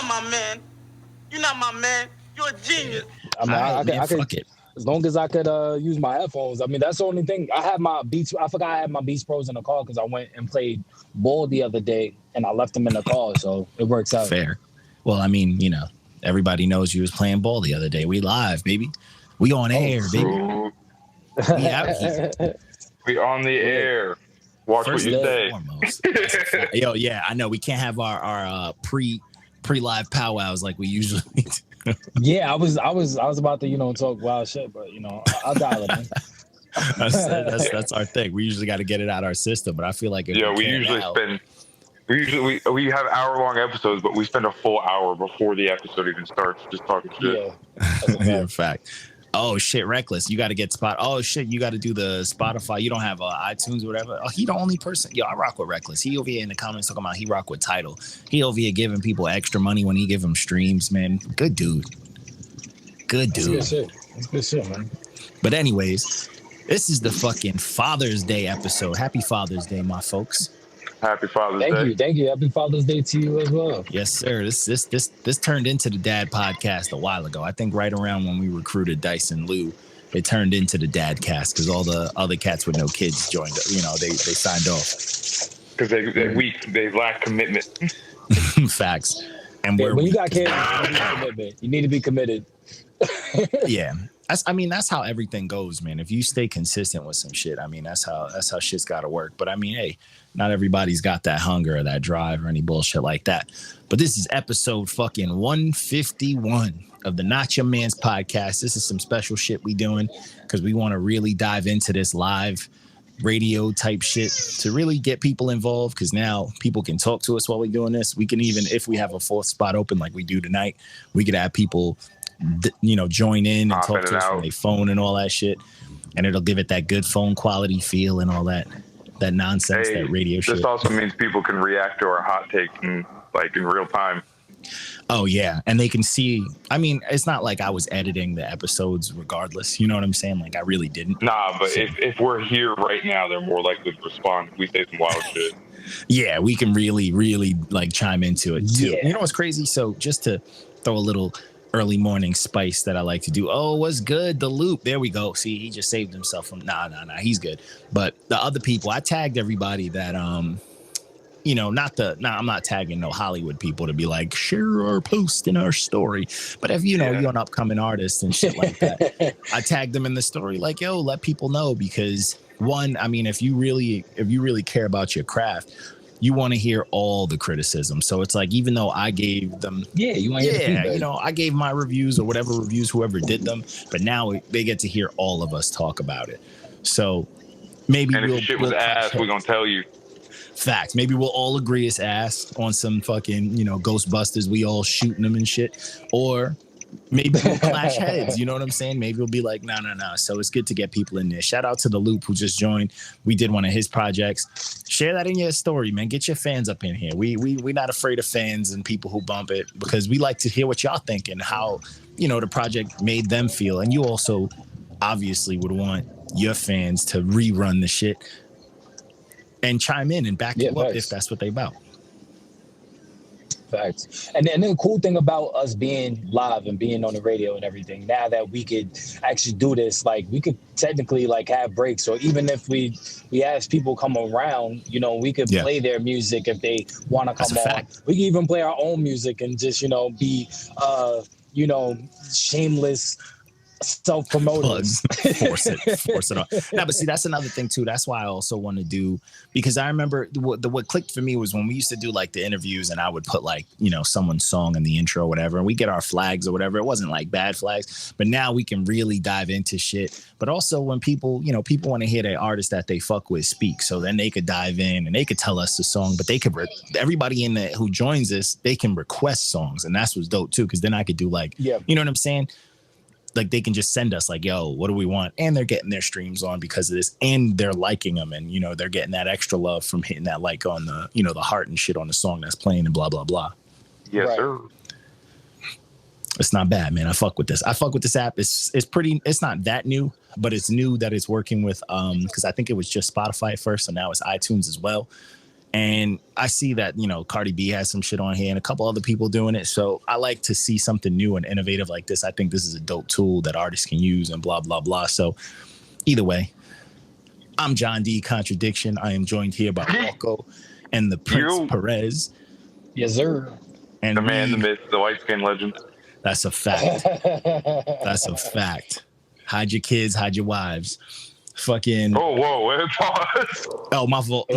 not my man. You're not my man. You're a genius. I mean, I could, as long as I could use my headphones. I mean, that's the only thing. I had my Beats. I forgot I had my Beats Pros in the car because I went and played ball the other day, and I left them in the car, so it works out. Fair. Well, I mean, you know, everybody knows you was playing ball the other day. We live, baby. We on air, baby. We out here. We on the air. Watch First what you say. Yo, yeah, I know we can't have our pre-live powwows like we usually do. Yeah, I was about to, you know, talk wild shit, but you know, I'll dial it in. That's our thing. We usually got to get it out our system, but I feel like we have hour-long episodes, but we spend a full hour before the episode even starts just talking shit. Yeah, in fact. Oh shit, Reckless, you got to get Oh shit, you got to do the Spotify. You don't have iTunes or whatever. Oh, he the only person. Yo, I rock with Reckless. He over here in the comments talking about he rock with Tidal. He over here giving people extra money when he give them streams, man. Good dude. Good dude. That's good shit. That's good shit, man. But anyways, this is the fucking Father's Day episode. Happy Father's Day, my folks. Happy Father's Day. Thank you. Happy Father's Day to you as well. Yes, sir. This turned into the Dad Podcast a while ago. I think right around when we recruited Dyson Lou, it turned into the Dad Cast because all the other cats with no kids joined. You know, they signed off because they're weak. They lack commitment. Facts. And when you got kids, you need to be committed. Yeah. That's how everything goes, man. If you stay consistent with some shit, I mean, that's how shit's got to work. But I mean, hey, not everybody's got that hunger or that drive or any bullshit like that. But this is episode fucking 151 of the Not Your Man's podcast. This is some special shit we doing because we want to really dive into this live radio type shit to really get people involved, because now people can talk to us while we're doing this. We can even, if we have a fourth spot open like we do tonight, we could have people join in and talk to us from their phone and all that shit, and it'll give it that good phone quality feel and all that nonsense, that radio shit. This also means people can react to our hot take in real time. Oh yeah, and they can see. I mean, it's not like I was editing the episodes regardless. You know what I'm saying? Like I really didn't. Nah, but if we're here right now, they're more likely to respond if we say some wild shit. Yeah, we can really, really like chime into it too. Yeah. You know what's crazy? So just to throw a little early morning spice that I like to do. Oh, what's good? The Loop. There we go. See, he just saved himself from nah, he's good. But the other people, I tagged everybody that I'm not tagging no Hollywood people to be like, share our post in our story. But if you're an upcoming artist and shit like that, I tagged them in the story like, yo, let people know, because one, I mean, if you really care about your craft, you want to hear all the criticism. So it's like, even though I gave them, I gave my reviews or whatever reviews, whoever did them, but now they get to hear all of us talk about it. So maybe if shit was ass, we're going to tell you. Facts. Maybe we'll all agree it's ass on some fucking, Ghostbusters, we all shooting them and shit. Or maybe we'll clash heads. You know what I'm saying? Maybe we'll be like, no. So it's good to get people in there. Shout out to the Loop who just joined. We did one of his projects. Share that in your story, man. Get your fans up in here. We're not afraid of fans and people who bump it, because we like to hear what y'all think and how, the project made them feel. And you also obviously would want your fans to rerun the shit and chime in and back you up if that's what they about. Facts. And then the cool thing about us being live and being on the radio and everything, now that we could actually do this, like we could technically like have breaks, or even if we ask people come around, we could play their music if they want to come on. We can even play our own music and just, be, shameless self-promoters. Force it on. No, but see, that's another thing too. That's why I also want to do, because I remember what clicked for me was when we used to do like the interviews, and I would put like, someone's song in the intro or whatever, and we get our flags or whatever. It wasn't like bad flags, but now we can really dive into shit. But also when people want to hear their artist that they fuck with speak, so then they could dive in and they could tell us the song, but they could everybody in there who joins us, they can request songs, and that's what's dope too, because then I could do like, you know what I'm saying? Like they can just send us like, yo, what do we want? And they're getting their streams on because of this, and they're liking them, and they're getting that extra love from hitting that like on the the heart and shit on the song that's playing and blah blah blah. Yes, sir. It's not bad, man. I fuck with this. I fuck with this app. It's pretty. It's not that new, but it's new that it's working with because I think it was just Spotify at first, so now it's iTunes as well. And I see that, Cardi B has some shit on here and a couple other people doing it. So I like to see something new and innovative like this. I think this is a dope tool that artists can use and blah, blah, blah. So either way, I'm John D. Contradiction. I am joined here by Walco and the Prince Perez. Yes, sir. And the man, the myth, the white skin legend. That's a fact. That's a fact. Hide your kids, hide your wives. Fucking. Oh, whoa, pause. Oh, my fault. Yo,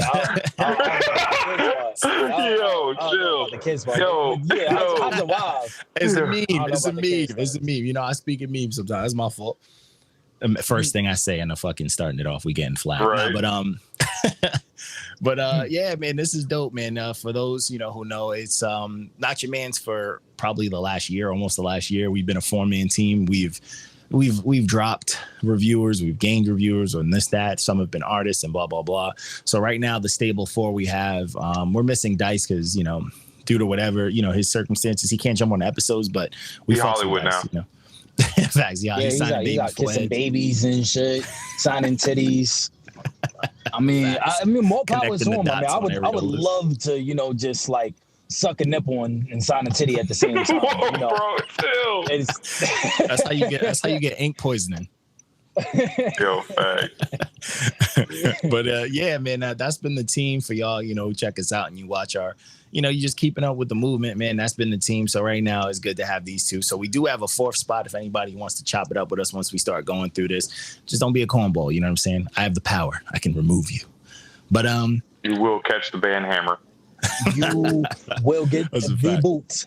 chill. The kids part. Yo, how's the wives? It's a meme. It's a meme. It's a meme. I speak in memes sometimes. It's my fault. First thing I say and I'm fucking starting it off, we getting flat. Right. No, but yeah, man, this is dope, man. For those who know, it's Not Your Man's for probably the last year, almost the last year. We've been a 4-man team. We've dropped reviewers, we've gained reviewers on this, that. Some have been artists and blah, blah, blah. So right now, the stable 4 we have, we're missing Dice because, due to whatever, his circumstances, he can't jump on episodes, but we Hollywood Dice, now. Facts, yeah. He's got kissing babies and shit, signing titties. I mean, more power to him. I would love to, just like suck a nipple and sign a titty at the same time. Whoa, bro, chill. That's how you get ink poisoning. Yo, But yeah, man, that's been the team for y'all. Check us out and you watch our. You just keeping up with the movement, man. That's been the team. So right now it's good to have these two. So we do have a 4th spot if anybody wants to chop it up with us once we start going through this. Just don't be a cornball. You know what I'm saying? I have the power. I can remove you. But you will catch the band hammer. You will get the boots.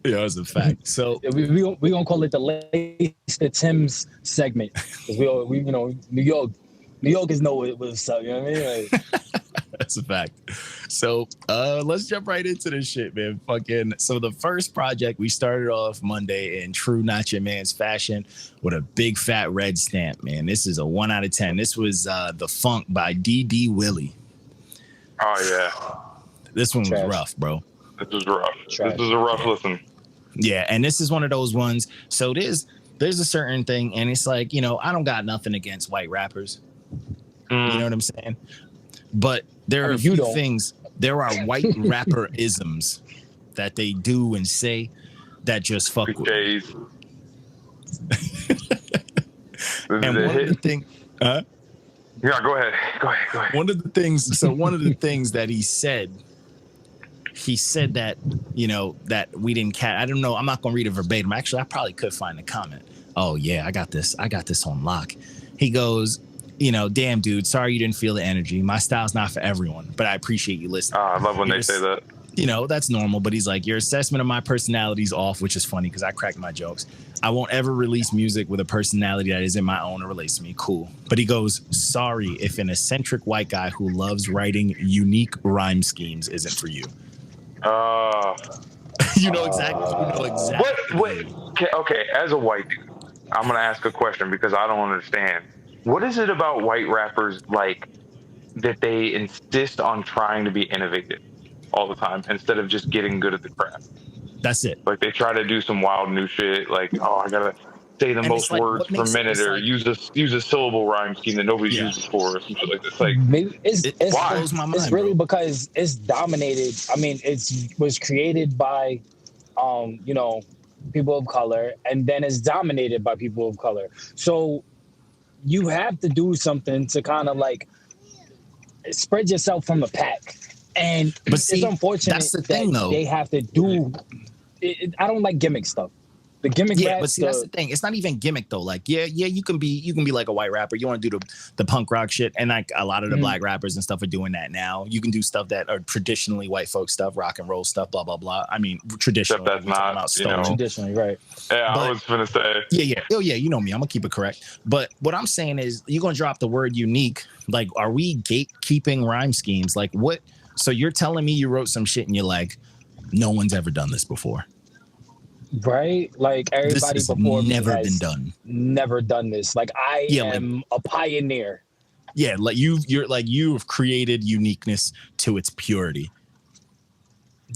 Yeah, that's a fact. So we gonna call it the Lace the Timbs segment because we New Yorkers know what's up. You know what I mean? Like, that's a fact. So let's jump right into this shit, man. So the first project, we started off Monday in true Not Your Man's fashion with a big fat red stamp, man. This is a 1 out of 10. This was The Funk by DDwili. Oh, yeah. This one was rough, bro. This was rough. This was a rough listen. Yeah, and this is one of those ones. So there's a certain thing, and it's like, I don't got nothing against white rappers. You know what I'm saying? But there are a few things. There are white rapper isms that they do and say that just fuck with me. And one of the things, yeah, go ahead. One of the things that he said that, that we didn't catch. I don't know. I'm not going to read it verbatim. Actually, I probably could find the comment. Oh yeah, I got this on lock. He goes, damn, dude, sorry you didn't feel the energy. My style's not for everyone, but I appreciate you listening. I love when they say that. That's normal, but he's like, your assessment of my personality is off, which is funny because I crack my jokes. I won't ever release music with a personality that isn't my own or relates to me. Cool. But he goes, sorry if an eccentric white guy who loves writing unique rhyme schemes isn't for you. You know exactly. Wait. Okay, as a white dude, I'm going to ask a question because I don't understand. What is it about white rappers like that they insist on trying to be innovative all the time instead of just getting good at the craft? That's it. Like they try to do some wild new shit. Like, I gotta say the most words per minute, or use a syllable rhyme scheme that nobody's used before, or something like this. Like, maybe it blows my mind. It's really because it's dominated. I mean, was created by, people of color, and then it's dominated by people of color. So you have to do something to kind of like spread yourself from the pack. It's unfortunate that's the thing, though. They have to do it. I don't like gimmick stuff. The gimmick raps, but see, that's the thing. It's not even gimmick though. Like, you can be like a white rapper. You want to do the punk rock shit, and like a lot of the black rappers and stuff are doing that now. You can do stuff that are traditionally white folk stuff, rock and roll stuff, blah blah blah. I mean, traditional. That's not traditionally, right? Yeah, I was gonna say. Yeah. Oh yeah, you know me. I'm gonna keep it correct. But what I'm saying is, you're gonna drop the word unique. Like, are we gatekeeping rhyme schemes? Like, what? So you're telling me you wrote some shit and you're like, no one's ever done this before. Right? Like everybody this has before never me has been done. Never done this. Like I am a pioneer. Yeah, like you've created uniqueness to its purity.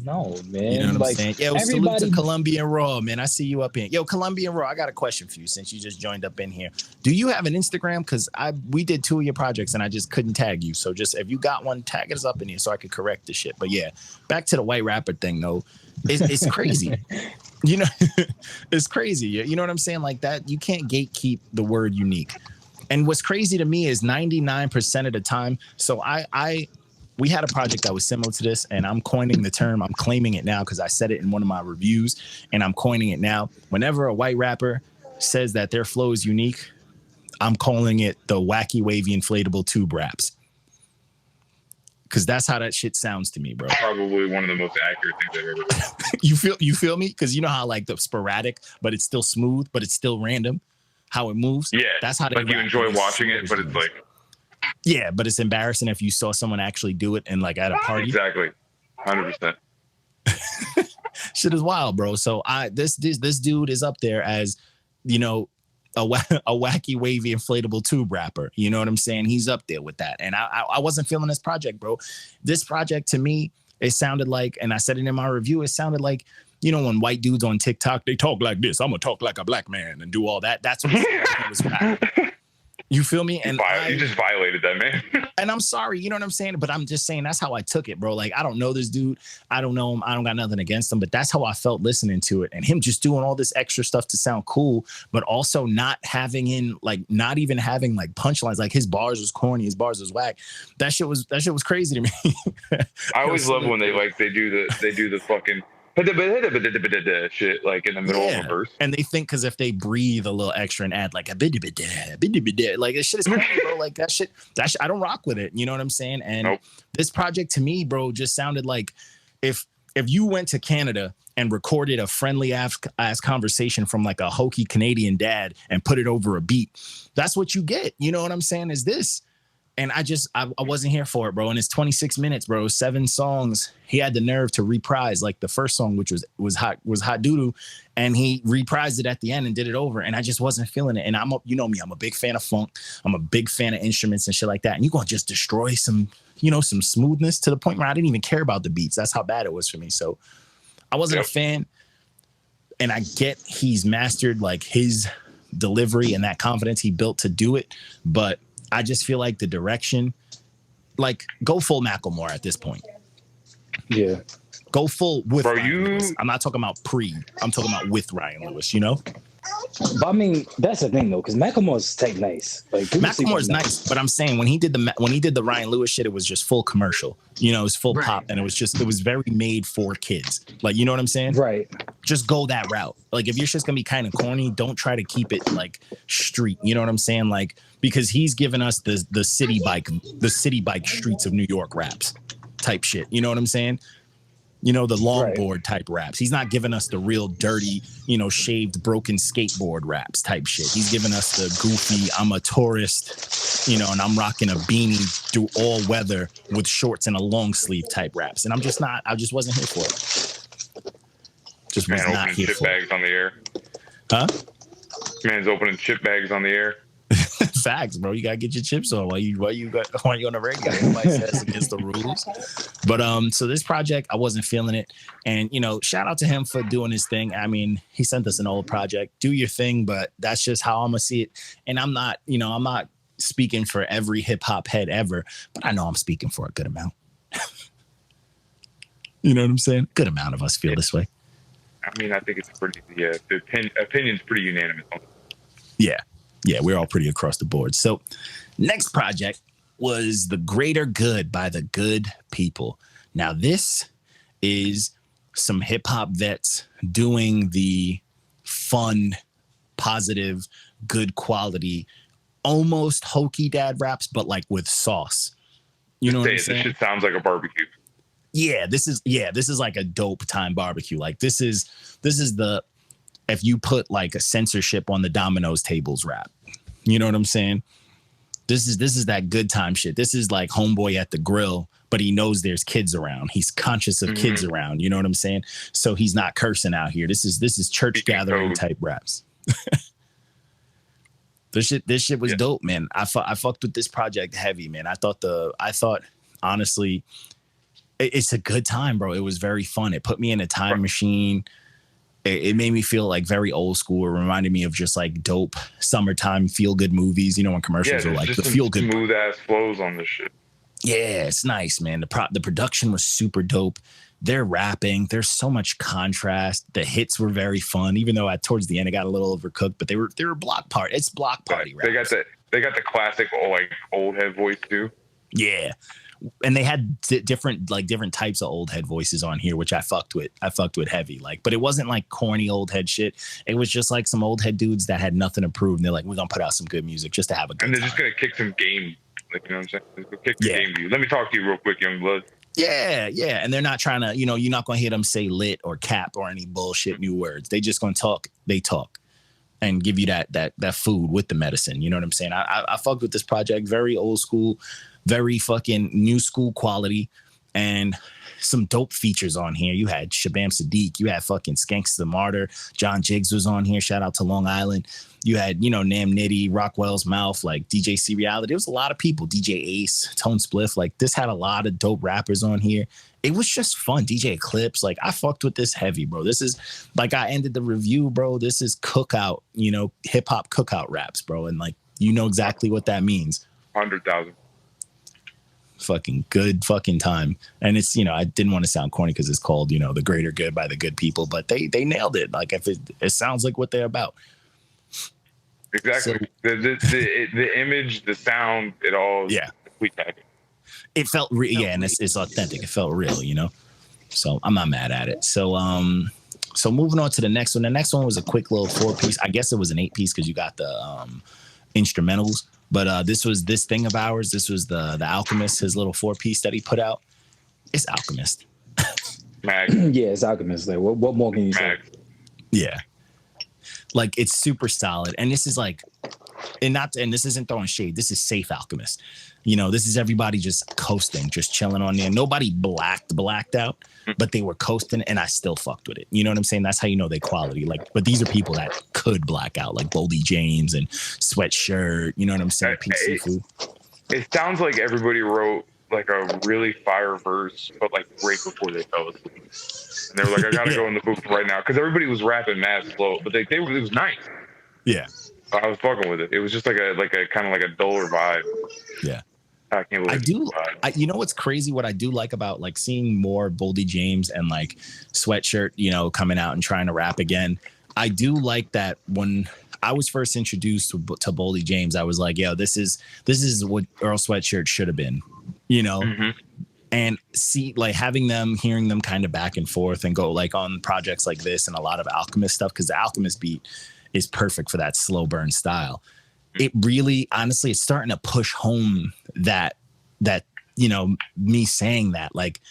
No, man. You know what I'm like, saying? Yo, salute everybody. to Colombian Raw, man. I see you up in. Yo, Colombian Raw, I got a question for you since you just joined up in here. Do you have an Instagram? Because we did 2 of your projects and I just couldn't tag you. So just if you got one, tag us up in here so I could correct the shit. But yeah, back to the white rapper thing though. It's crazy. You know, it's crazy. You know what I'm saying? Like that, you can't gatekeep the word unique. And what's crazy to me is 99% of the time. So we had a project that was similar to this, and I'm coining the term. I'm claiming it now because I said it in one of my reviews, and I'm coining it now. Whenever a white rapper says that their flow is unique, I'm calling it the wacky, wavy, inflatable tube raps. Because that's how that shit sounds to me, bro. Probably one of the most accurate things I've ever heard. You feel me? Because you know how like the sporadic, but it's still smooth, but it's still random. How it moves. Yeah, that's how they like you enjoy watching it, but it's like yeah, but it's embarrassing if you saw someone actually do it and like at a party. Exactly, 100%. Shit is wild, bro. So this dude is up there as, you know, a wacky, wavy, inflatable tube rapper. You know what I'm saying? He's up there with that. And I wasn't feeling this project, bro. This project to me, it sounded like, and I said it in my review, it sounded like, you know, when white dudes on TikTok, they talk like this. I'm gonna talk like a black man and do all that. That's what it was about. You feel me? And you just violated that, man. And I'm sorry, you know what I'm saying? But I'm just saying that's how I took it, bro. Like, I don't know this dude. I don't know him. I don't got nothing against him, but that's how I felt listening to it. And him just doing all this extra stuff to sound cool, but also not even having like punchlines. Like his bars was corny, his bars was whack. That shit was crazy to me. I always love when they do the fucking shit like in the middle of a verse. And they think because if they breathe a little extra and add like a bit, like this shit is corny, bro. Like that shit, I don't rock with it. You know what I'm saying? And This project to me, bro, just sounded like if you went to Canada and recorded a friendly ass conversation from like a hokey Canadian dad and put it over a beat, that's what you get. You know what I'm saying? Is this? And I wasn't here for it, bro. And it's 26 minutes, bro. 7 songs. He had the nerve to reprise like the first song, which was hot doo-doo, and he reprised it at the end and did it over. And I just wasn't feeling it. And you know me, I'm a big fan of funk. I'm a big fan of instruments and shit like that. And you're gonna just destroy some smoothness to the point where I didn't even care about the beats. That's how bad it was for me. So I wasn't a fan. And I get he's mastered like his delivery and that confidence he built to do it, but I just feel like the direction, like go full Macklemore at this point. Yeah. Go full with Ryan Lewis. I'm not talking about I'm talking about with Ryan Lewis, you know? But I mean, that's the thing though, because Macklemore's take nice. Like Macklemore's nice, but I'm saying when he did the Ryan Lewis shit, it was just full commercial. You know, it was full pop, and it was very made for kids. Like, you know what I'm saying? Right. Just go that route. Like, if your shit's gonna be kind of corny, don't try to keep it like street. You know what I'm saying? Like, because he's given us the city bike streets of New York raps type shit. You know what I'm saying? You know, the longboard type raps. He's not giving us the real dirty, you know, shaved, broken skateboard raps type shit. He's giving us the goofy, I'm a tourist, you know, and I'm rocking a beanie through all weather with shorts and a long sleeve type raps. And I just wasn't here for it. Just was not here chip for bags it. on the air. Huh? Man's opening chip bags on the air. Facts, bro. You gotta get your chips on while you on the radio. Nobody says against the rules. But so this project, I wasn't feeling it. And you know, shout out to him for doing his thing. I mean, he sent us an old project. Do your thing, but that's just how I'm gonna see it. And I'm not speaking for every hip hop head ever, but I know I'm speaking for a good amount. You know what I'm saying? Good amount of us feel this way. I mean, I think it's pretty. Yeah, the opinion's pretty unanimous on it. Yeah. Yeah, we're all pretty across the board. So next project was The Greater Good by The Good People. Now, this is some hip hop vets doing the fun, positive, good quality, almost hokey dad raps, but like with sauce. You know what I'm saying? This shit sounds like a barbecue. Yeah, this is like a dope time barbecue. Like this is the if you put like a censorship on the Domino's tables rap. You know what I'm saying? This is that good time shit. This is like homeboy at the grill, but he knows there's kids around. He's conscious of kids around. You know what I'm saying? So he's not cursing out here. This is church gathering type raps. This shit was dope, man. I fucked with this project heavy, man. I thought honestly, It's a good time, bro. It was very fun. It put me in a time machine. It made me feel like very old school. It reminded me of just like dope summertime feel good movies. You know, when commercials are like the feel good smooth ass flows on this shit. Yeah, it's nice, man. The production was super dope. They're rapping. There's so much contrast. The hits were very fun, even though towards the end it got a little overcooked. But they were block party. It's block party. They got the classic old head voice too. Yeah. And they had different types of old head voices on here, which I fucked with heavy. Like, but it wasn't like corny old head shit. It was just like some old head dudes that had nothing to prove. And they're like, we're gonna put out some good music just to have a good time. And they're just gonna kick some game. Like, you know what I'm saying? They're kick the game to you. Let me talk to you real quick, young blood. Yeah. And they're not trying to, you're not gonna hear them say lit or cap or any bullshit new words. They just gonna talk. They talk. And give you that food with the medicine. You know what I'm saying? I fucked with this project. Very old school, very fucking new school quality, and some dope features on here. You had Shabam Sadiq. You had fucking Skanks the Martyr. John Jiggs was on here. Shout out to Long Island. You had, Nam Nitty, Rockwell's Mouth, like DJ C Reality. There was a lot of people. DJ Ace, Tone Spliff. Like, this had a lot of dope rappers on here. It was just fun. DJ Eclipse. Like, I fucked with this heavy, bro. This is, like, I ended the review, bro. This is cookout, hip hop cookout raps, bro. And, like, exactly what that means. 100,000. Fucking good fucking time. And it's, I didn't want to sound corny because it's called, The Greater Good by the Good People, but they nailed it. Like, if it sounds like what they're about. Exactly. So, the image, the sound, it all. Yeah. Complete package. It felt real. Yeah, and it's authentic. It felt real, So I'm not mad at it. So so moving on to the next one. The next one was a quick little 4-piece. I guess it was an 8-piece because you got the instrumentals. But this was This Thing of Ours. This was the Alchemist, his little 4-piece that he put out. It's Alchemist. Mag. Yeah, it's Alchemist. Like, what more can you say? Yeah. Like, it's super solid. And this is like, and this isn't throwing shade. This is safe Alchemist. This is everybody just coasting, just chilling on there. Nobody blacked out, but they were coasting, and I still fucked with it. You know what I'm saying? That's how you know they quality. Like, but these are people that could black out, like Boldy James and Sweatshirt. You know what I'm saying? PC Food. It sounds like everybody wrote like a really fire verse, but like right before they fell asleep. And they were like, I gotta go in the booth right now, because everybody was rapping mad slow, but it was nice. Yeah. I was fucking with it. It was just like a kind of like a duller vibe. Yeah. I can't believe you know what's crazy? What I do like about like seeing more Boldy James and like Sweatshirt, coming out and trying to rap again. I do like that when I was first introduced to Boldy James, I was like, yo, this is what Earl Sweatshirt should have been, Mm-hmm. And see, like, hearing them kind of back and forth and go like on projects like this and a lot of Alchemist stuff, because the Alchemist beat is perfect for that slow burn style. It really, honestly, it's starting to push home that me saying that, like,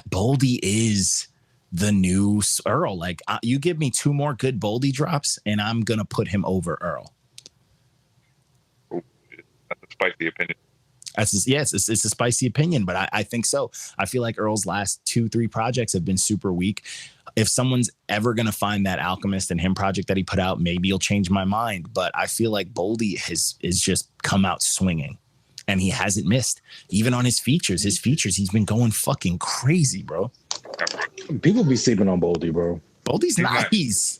Boldy is the new Earl. Like, you give me 2 more good Boldy drops and I'm gonna put him over Earl. Ooh, that's a spicy opinion. Yes, it's a spicy opinion, but I think so. I feel like Earl's last 2-3 projects have been super weak. If someone's ever going to find that Alchemist and Him project that he put out, maybe he'll change my mind. But I feel like Boldy has just come out swinging, and he hasn't missed. Even on his features, he's been going fucking crazy, bro. People be sleeping on Boldy, bro. Boldy's nice.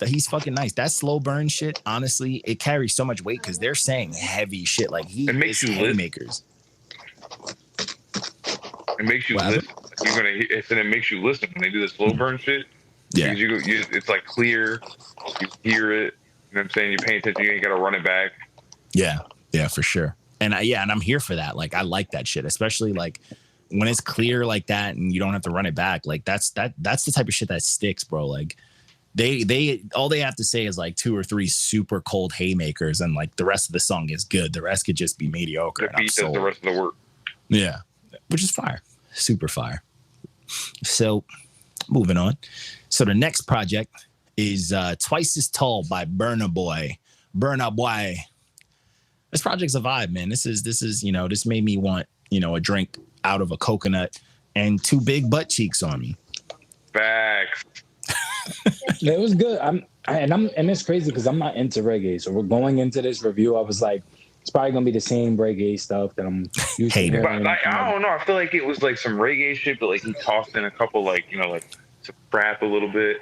He's fucking nice. That slow burn shit, honestly, it carries so much weight because they're saying heavy shit. Like, it makes you haymakers. It makes you listen. It makes you listen when they do the slow burn shit. Yeah, it's like clear. You hear it. You know what I'm saying? You pay attention. You ain't gotta run it back. Yeah, for sure. And I'm here for that. Like, I like that shit, especially like when it's clear like that and you don't have to run it back. Like, that's the type of shit that sticks, bro. Like, they all they have to say is like 2 or 3 super cold haymakers, and like the rest of the song is good. The rest could just be mediocre. The beat does the rest of the work. Yeah, which is fire, super fire. So, moving on. So the next project is Twice as Tall by Burna Boy. This project's a vibe, man. This is this made me want a drink out of a coconut and 2 big butt cheeks on me. Facts. It was good. And it's crazy because I'm not into reggae. So we're going into this review. I was like, It's probably gonna be the same reggae stuff that I'm used to hearing. But like, I don't know. I feel like it was like some reggae shit, but like he tossed in a couple like like some rap a little bit.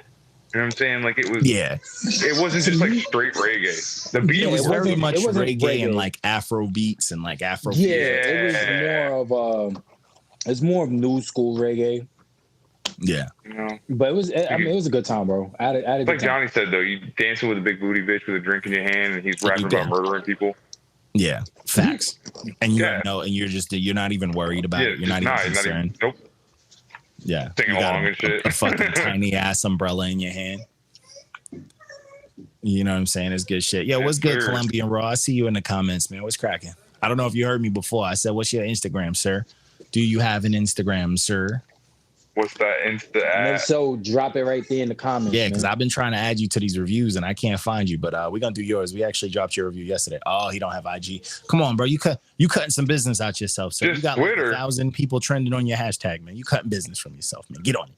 You know what I'm saying? Like it was. Yeah. It wasn't just like straight reggae. The beat was very much reggae, reggae and like Afro beats and like Afro. Yeah, it was more of it's more of new school reggae. Yeah. But it was. I mean, it was a good time, bro. I had a good like time. Johnny said though, you dancing with a big booty bitch with a drink in your hand, and he's rapping about murdering people. Yeah, facts. And you don't know, and you're not even worried about it. You're not even concerned. Nope. Yeah. Singing along and shit. A fucking tiny ass umbrella in your hand. You know what I'm saying? It's good shit. Yeah, what's good, Colombian Raw? I see you in the comments, man. What's cracking? I don't know if you heard me before. I said, what's your Instagram, sir? Do you have an Instagram, sir? What's that Insta at? So drop it right there in the comments. Yeah, because I've been trying to add you to these reviews and I can't find you, but we're gonna do yours. We actually dropped your review yesterday. Oh, he don't have IG. Come on, bro. You cutting some business out yourself. So you got like 1,000 people trending on your hashtag, man. You cutting business from yourself, man. Get on it.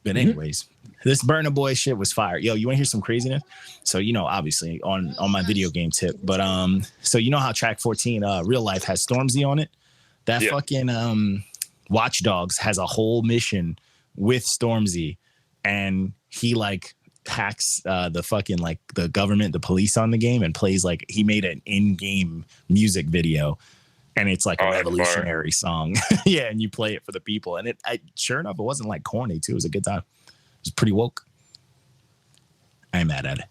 But anyways, this Burna Boy shit was fire. Yo, you want to hear some craziness? So obviously on my video game tip, but so you know how track 14 Real Life has Stormzy on it? That fucking Watch Dogs has a whole mission with Stormzy, and he like hacks the fucking like the government, the police on the game, and plays like he made an in-game music video, and it's like a revolutionary song. Yeah, and you play it for the people, and sure enough, it wasn't like corny too. It was a good time. It was pretty woke. I ain't mad at it.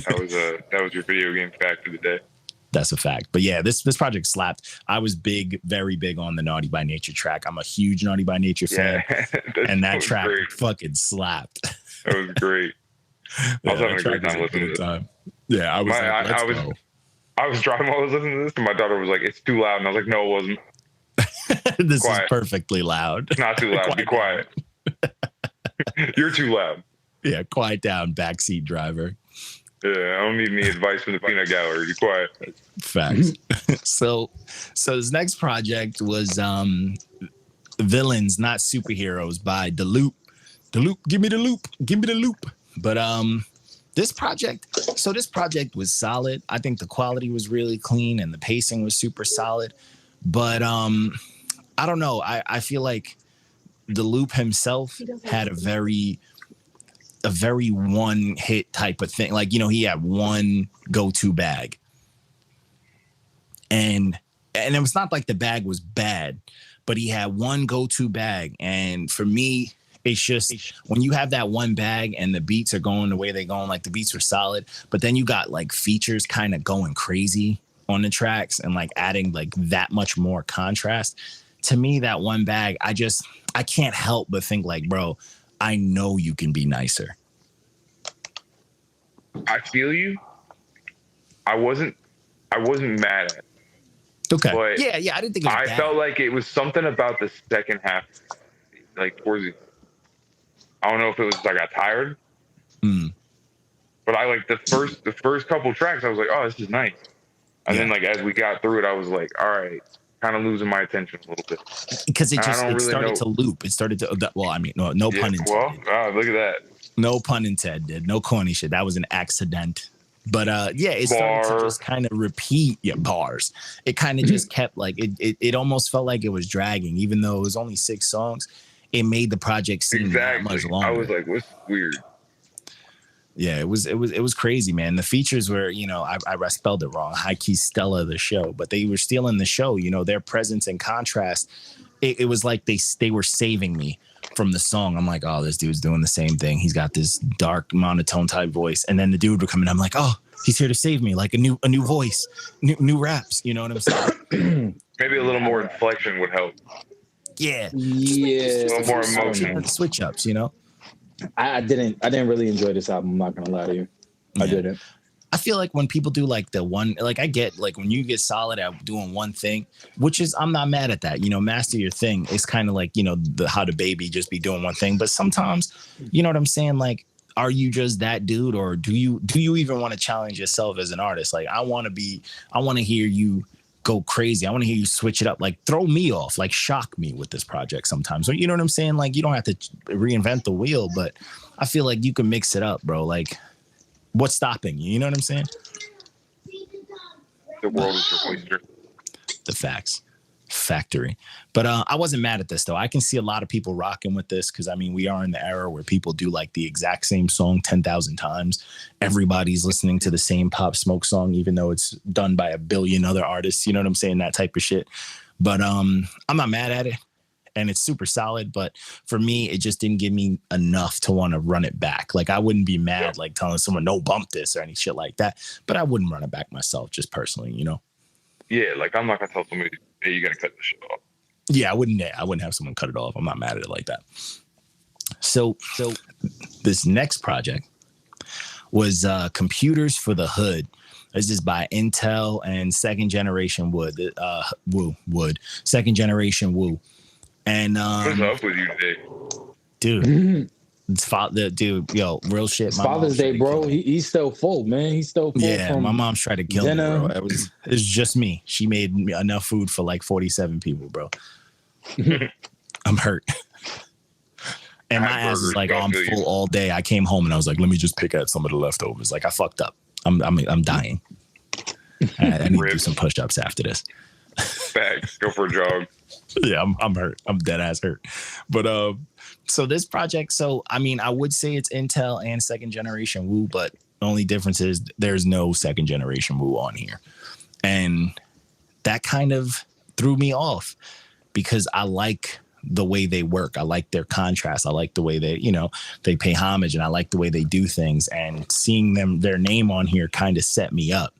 that was your video game fact of the day. That's a fact. But yeah, this project slapped. I was very big on the Naughty by Nature track. I'm a huge Naughty by Nature fan. And that track fucking slapped. That was great. I was having a great time listening to it. Yeah, I was I was driving while I was listening to this, and my daughter was like, "It's too loud." And I was like, "No, it wasn't." This is perfectly loud. Not too loud. Be quiet. You're too loud. Yeah, quiet down, backseat driver. Yeah, I don't need any advice from the peanut gallery. Be quiet. Facts. So this next project was Villains, Not Superheroes by The Loop. The Loop, give me the loop. Give me the loop. But this project was solid. I think the quality was really clean and the pacing was super solid. But I don't know. I feel like The Loop himself had a very one hit type of thing. Like, he had one go-to bag. And it was not like the bag was bad, but he had one go-to bag. And for me, it's just when you have that one bag and the beats are going the way they're going, like the beats were solid, but then you got like features kind of going crazy on the tracks and like adding like that much more contrast. To me, that one bag, I can't help but think like, bro, I know you can be nicer. I feel you. I wasn't mad at it. Okay. But yeah, I didn't think it was bad. Felt like it was something about the second half, like towards the, I don't know if it was I got tired. But I like the first couple tracks, I was like, oh, this is nice. And then like as we got through it, I was like, all right, kind of losing my attention a little bit. Because it started to loop. It started to, well, I mean, no pun intended. Well, look at that. No pun intended. No corny shit. That was an accident. But yeah, it started to just kind of repeat bars. It kind of just kept like it almost felt like it was dragging, even though it was only 6 songs. It made the project seem that much longer. I was like, what's weird? Yeah, it was crazy, man. The features were, I spelled it wrong. High key Stella the show, but they were stealing the show. Their presence and contrast. It was like they were saving me from the song. I'm like, oh, this dude's doing the same thing. He's got this dark monotone type voice, and then the dude would come in. I'm like, oh, he's here to save me, like a new voice, new raps. You know what I'm saying? Maybe a little more inflection would help. Yeah, a little more emotion. Switch ups, I didn't really enjoy this album. I'm not gonna lie to you. I didn't. I feel like when people do like the one, like I get like when you get solid at doing one thing, which is I'm not mad at that. Master your thing. It's kind of like how the baby just be doing one thing. But sometimes, you know what I'm saying? Like, are you just that dude, or do you even want to challenge yourself as an artist? Like, I want to hear you go crazy. I want to hear you switch it up. Like, throw me off. Like, shock me with this project sometimes. So, you know what I'm saying? Like, you don't have to reinvent the wheel, but I feel like you can mix it up, bro. Like, what's stopping you? You know what I'm saying? The world is your oyster. The factory. But I wasn't mad at this though. I can see a lot of people rocking with this because I mean we are in the era where people do like the exact same song 10,000 times. Everybody's listening to the same Pop Smoke song, even though it's done by a billion other artists. You know what I'm saying? That type of shit. But I'm not mad at it, and it's super solid. But for me, it just didn't give me enough to want to run it back. Like I wouldn't be mad like telling someone no bump this or any shit like that. But I wouldn't run it back myself, just personally, you know. Yeah, like I'm not gonna tell somebody, hey, you gotta cut this shit off. Yeah, I wouldn't have someone cut it off. I'm not mad at it like that. So this next project was Computers for the Hood. This is by iNTeLL and Second Generation Wood. Second Generation Woo. And what's up with you today? Dude. Dude, yo, real shit. It's Father's Day, bro. He's still full, man. He's still full. Yeah, my mom's tried to kill me, bro. It's just me. She made me enough food for like 47 people, bro. I'm hurt. And my ass is like, I'm full all day. I came home and I was like, let me just pick at some of the leftovers. Like I fucked up. I'm dying. I need to do some push-ups after this. Facts. Go for a jog. Yeah, I'm hurt. I'm dead ass hurt. But so this project, I mean, I would say it's iNTeLL and Second Generation Woo, but the only difference is there's no Second Generation Woo on here. And that kind of threw me off because I like the way they work. I like their contrast. I like the way they, you know, they pay homage, and I like the way they do things. And seeing their name on here kind of set me up.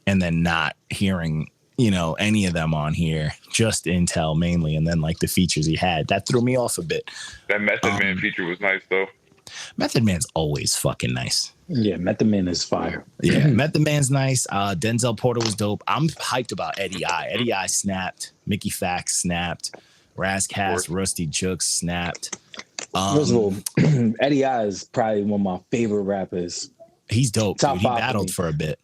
And then not hearing, you know, any of them on here, just iNTeLL mainly, and then like the features he had, that threw me off a bit. That Method Man feature was nice though. Method Man's always fucking nice. Yeah, Method Man is fire. Yeah, Method Man's nice. Denzel Porter was dope. I'm hyped about Eddie I. Eddie I snapped. Mickey Fax snapped. Razcast, Rusty Jooks snapped. First of all, Eddie I is probably one of my favorite rappers. He's dope. Top He battled for a bit.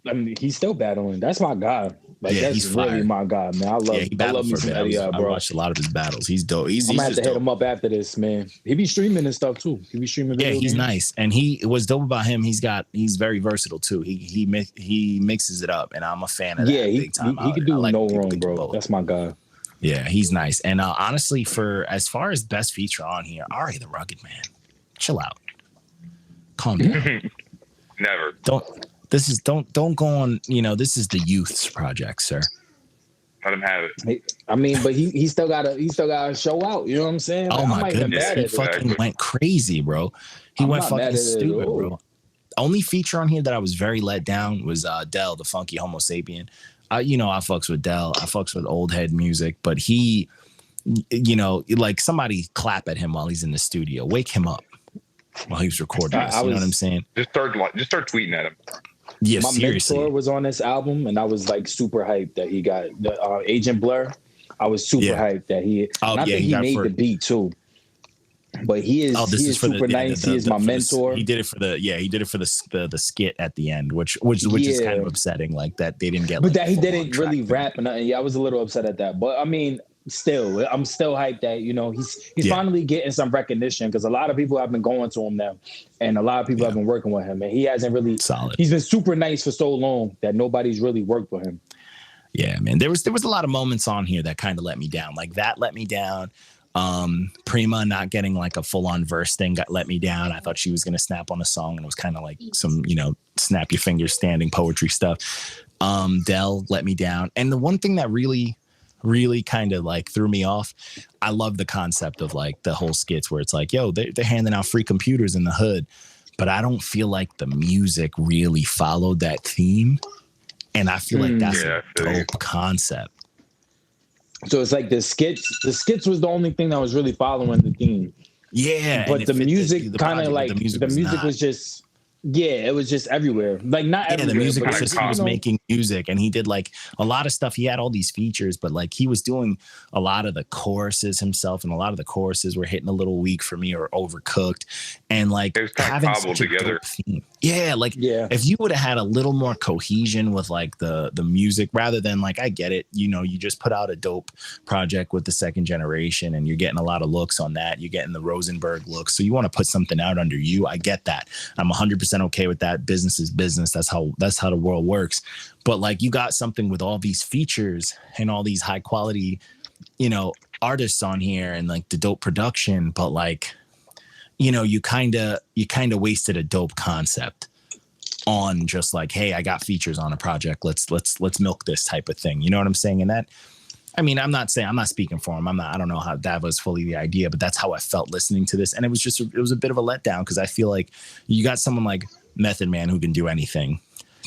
I mean, he's still battling. That's my guy. Like, Yeah, that's he's really fire. my guy, man. I love me some Eddie I, I bro. watched a lot of his battles. He's dope. I'm I'm gonna have to hit him up after this, man. He be streaming and stuff too. He be streaming. Yeah, he's games. nice, and what's dope about him, he's very versatile too. He mixes it up, and I'm a fan of that. Yeah, big time. he can do like no people wrong, can do bro. both. That's my guy. Yeah, he's nice. And honestly, for as far as best feature on here, Ari the Rugged Man, chill out, calm down. Never. Don't go on. You know, this is the youth's project, sir. Let him have it. I mean, but he still gotta show out. You know what I'm saying? Oh Like, my goodness, he fucking went crazy, bro. He went fucking stupid, bro. Only feature on here that I was very let down was DRE, the Funky Homo Sapien. I fucks with DRE. I fucks with old head music, but he, you know, like somebody clap at him while he's in the studio. Wake him up while he was recording this. You know what I'm saying? Just start tweeting at him. Yeah, My seriously. mentor was on this album, and I was like super hyped that he got the Agent Blur. I was super hyped that he. Oh, and I yeah, think he made the beat too. But he is super nice. He is my mentor. He did it for the skit at the end, which is kind of upsetting. Like that they didn't get. But that he didn't really rap, and yeah, I was a little upset at that. But I mean, still, I'm still hyped that he's finally getting some recognition because a lot of people have been going to him now, and a lot of people have been working with him, and he hasn't really solid. He's been super nice for so long that nobody's really worked with him. Yeah, man. There was a lot of moments on here that kind of let me down. Like that let me down. Prima not getting like a full-on verse thing let me down. I thought she was gonna snap on a song, and it was kind of like some, snap your fingers standing poetry stuff. DRE let me down. And the one thing that really kind of like threw me off, I love the concept of like the whole skits where it's like, yo, they're handing out free computers in the hood, but I don't feel like the music really followed that theme. And I feel like that's a dope concept. So it's like the skits was the only thing that was really following the theme. Yeah. But the music kind of like, the music was just, it was just everywhere. Like not everywhere. The music was just, he was making music, and he did like a lot of stuff. He had all these features, but like he was doing a lot of the choruses himself, and a lot of the choruses were hitting a little weak for me or overcooked. And like it was kind having of cobbled such a together. dope theme. If you would have had a little more cohesion with like the music, rather than like, I get it, you just put out a dope project with the Second Generation, and you're getting a lot of looks on that. You're getting the Rosenberg looks, so you want to put something out under you. I get that. I'm 100% okay with that. Business is business. That's how the world works. But like you got something with all these features and all these high quality, artists on here and like the dope production, but like, you kind of wasted a dope concept on just like, hey, I got features on a project. Let's milk this type of thing. You know what I'm saying? And that, I mean, I'm not speaking for him. I don't know how that was fully the idea, but that's how I felt listening to this. And it was a bit of a letdown because I feel like you got someone like Method Man who can do anything.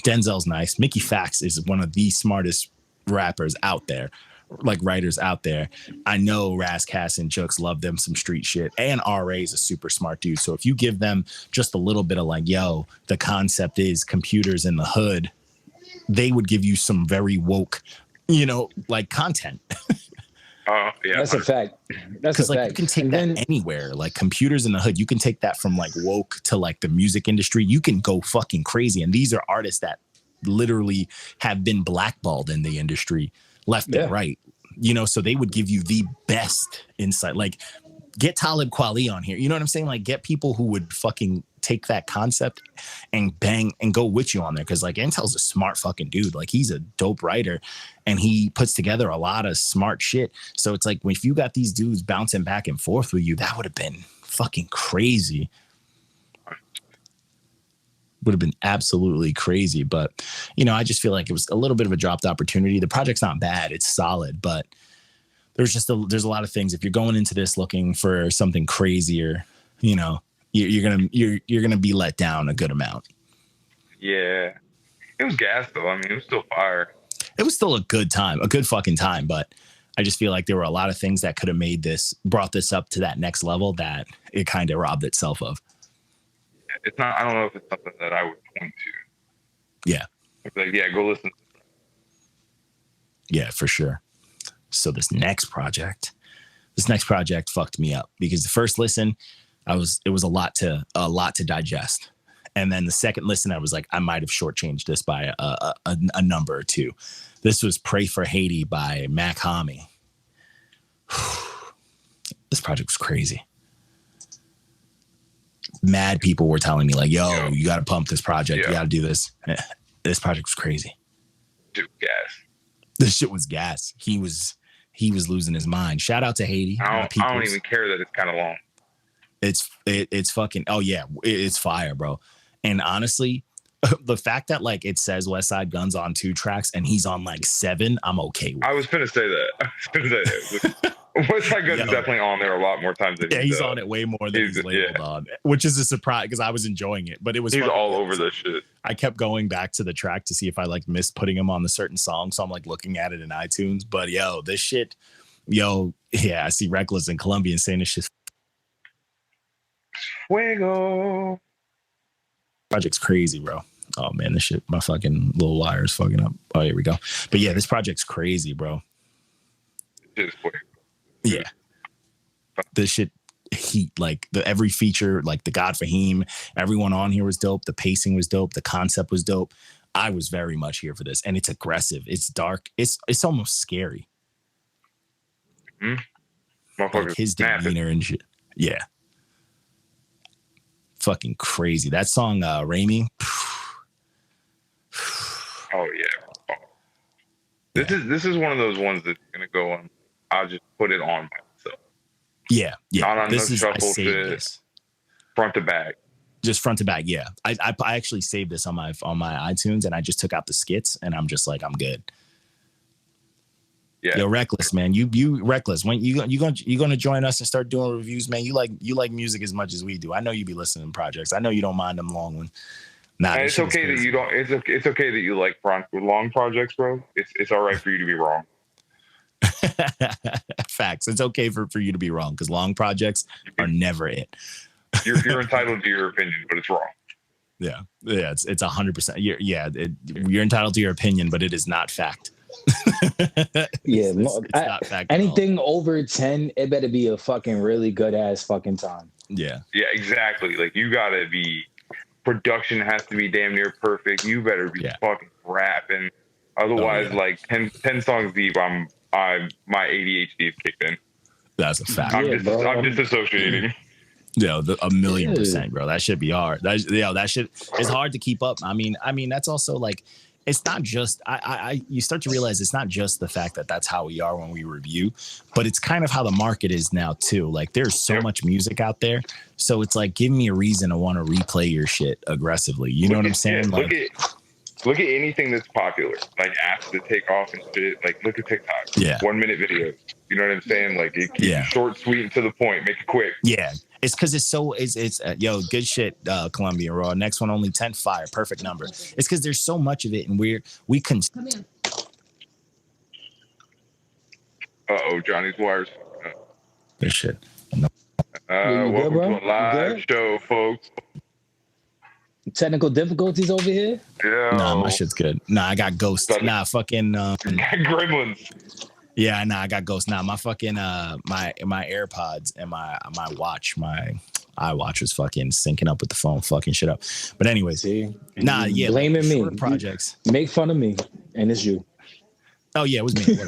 Denzel's nice. Mickey Fax is one of the smartest rappers out there, like writers out there. I know Razcast and Jux love them some street shit, and RA is a super smart dude. So if you give them just a little bit of like, yo, the concept is computers in the hood, they would give you some very woke, like content. Oh, yeah. That's a fact. That's a like fact. you can take that anywhere. Like computers in the hood, you can take that from like woke to like the music industry. You can go fucking crazy. And these are artists that literally have been blackballed in the industry left and right. So they would give you the best insight. Like get Talib Kweli on here. You know what I'm saying? Like get people who would fucking take that concept and bang and go with you on there. Cause like iNTeLL's a smart fucking dude. Like he's a dope writer and he puts together a lot of smart shit. So it's like, if you got these dudes bouncing back and forth with you, that would have been fucking crazy. Would have been absolutely crazy. But, I just feel like it was a little bit of a dropped opportunity. The project's not bad. It's solid, but there's a lot of things. If you're going into this looking for something crazier, you're gonna be let down a good amount. Yeah, it was gas though. I mean, it was still fire. It was still a good fucking time. But I just feel like there were a lot of things that could have brought this up to that next level that it kind of robbed itself of. It's not. I don't know if it's something that I would point to. Yeah. Like, yeah, go listen. Yeah, for sure. So this next project fucked me up because the first listen, it was a lot to digest. And then the second listen, I was like, I might have shortchanged this by a number or two. This was Pray for Haiti by Mach-Hommy. This project was crazy. Mad people were telling me like, yo, you got to pump this project. You got to do this. This project was crazy. Dude, gas. This shit was gas. He was losing his mind. Shout out to Haiti. I don't even care that it's kind of long. It's fucking, oh yeah, it's fire, bro. And honestly, the fact that like it says West Side Gun's on 2 tracks and he's on like 7, I'm okay with. I was gonna say that. West Side Gun is definitely on there a lot more times than he's on it way more than he's labeled on, which is a surprise because I was enjoying it. But he's all over this shit. I kept going back to the track to see if I like missed putting him on the certain song, so I'm like looking at it in iTunes. But this shit, I see Reckless and Colombian saying this shit. Fuego. Project's crazy, bro. Oh man, this shit, my fucking little wire is fucking up. Oh, here we go. But yeah, this project's crazy, bro. Just fuego. Yeah. This shit heat, like every feature, like the God Fahim, everyone on here was dope. The pacing was dope. The concept was dope. I was very much here for this. And it's aggressive. It's dark. It's almost scary. Like his demeanor and shit. Yeah. Fucking crazy. That song, Raimi. Oh yeah. This is one of those ones that's gonna go on. I'll just put it on by myself. Yeah. Not on this no is shuffle shit. This. Front to back. Just front to back. Yeah. I actually saved this on my iTunes and I just took out the skits and I'm just like, I'm good. Yeah. Yo, Reckless, man. You Reckless. When you gonna join us and start doing reviews, man? You like music as much as we do. I know you be listening to projects. I know you don't mind them long ones. Nah, it's okay that you don't. It's okay that you like long projects, bro. It's all right for you to be wrong. Facts. It's okay for you to be wrong because long projects are never it. You're entitled to your opinion, but it's wrong. Yeah. It's 100%. You're entitled to your opinion, but it is not fact. It's not fact. Anything over 10, it better be a fucking really good ass fucking time. Yeah, exactly. Like you gotta be, production has to be damn near perfect. You better be fucking rapping. Otherwise, like 10 songs deep, my ADHD is kicked in. That's a fact. I'm disassociating. Yeah, 1,000,000%, bro. That should be hard. That shit is hard to keep up. I mean, that's also like it's not just you start to realize it's not just the fact that that's how we are when we review, but it's kind of how the market is now too. Like there's so much music out there, so it's like give me a reason to want to replay your shit aggressively. You know what I'm saying? Look at anything that's popular, like apps that take off and shit. Like look at TikTok. Yeah. 1 minute videos. You know what I'm saying? Like it keeps it short, sweet, and to the point. Make it quick. Yeah. It's because it's so yo, good shit, Colombian Raw. Next one only 10 fire, perfect number. It's because there's so much of it, and we can. Johnny's wires. Good shit. Welcome to a live show, folks. Technical difficulties over here? Yeah. Nah, my shit's good. Nah, I got ghosts. Nah, fucking gremlins. Yeah, nah, I got ghosts. Nah, my fucking my AirPods and my watch, my iWatch was fucking syncing up with the phone, fucking shit up. But anyways, blaming me. Projects. Make fun of me, and it's you. Oh yeah, it was me.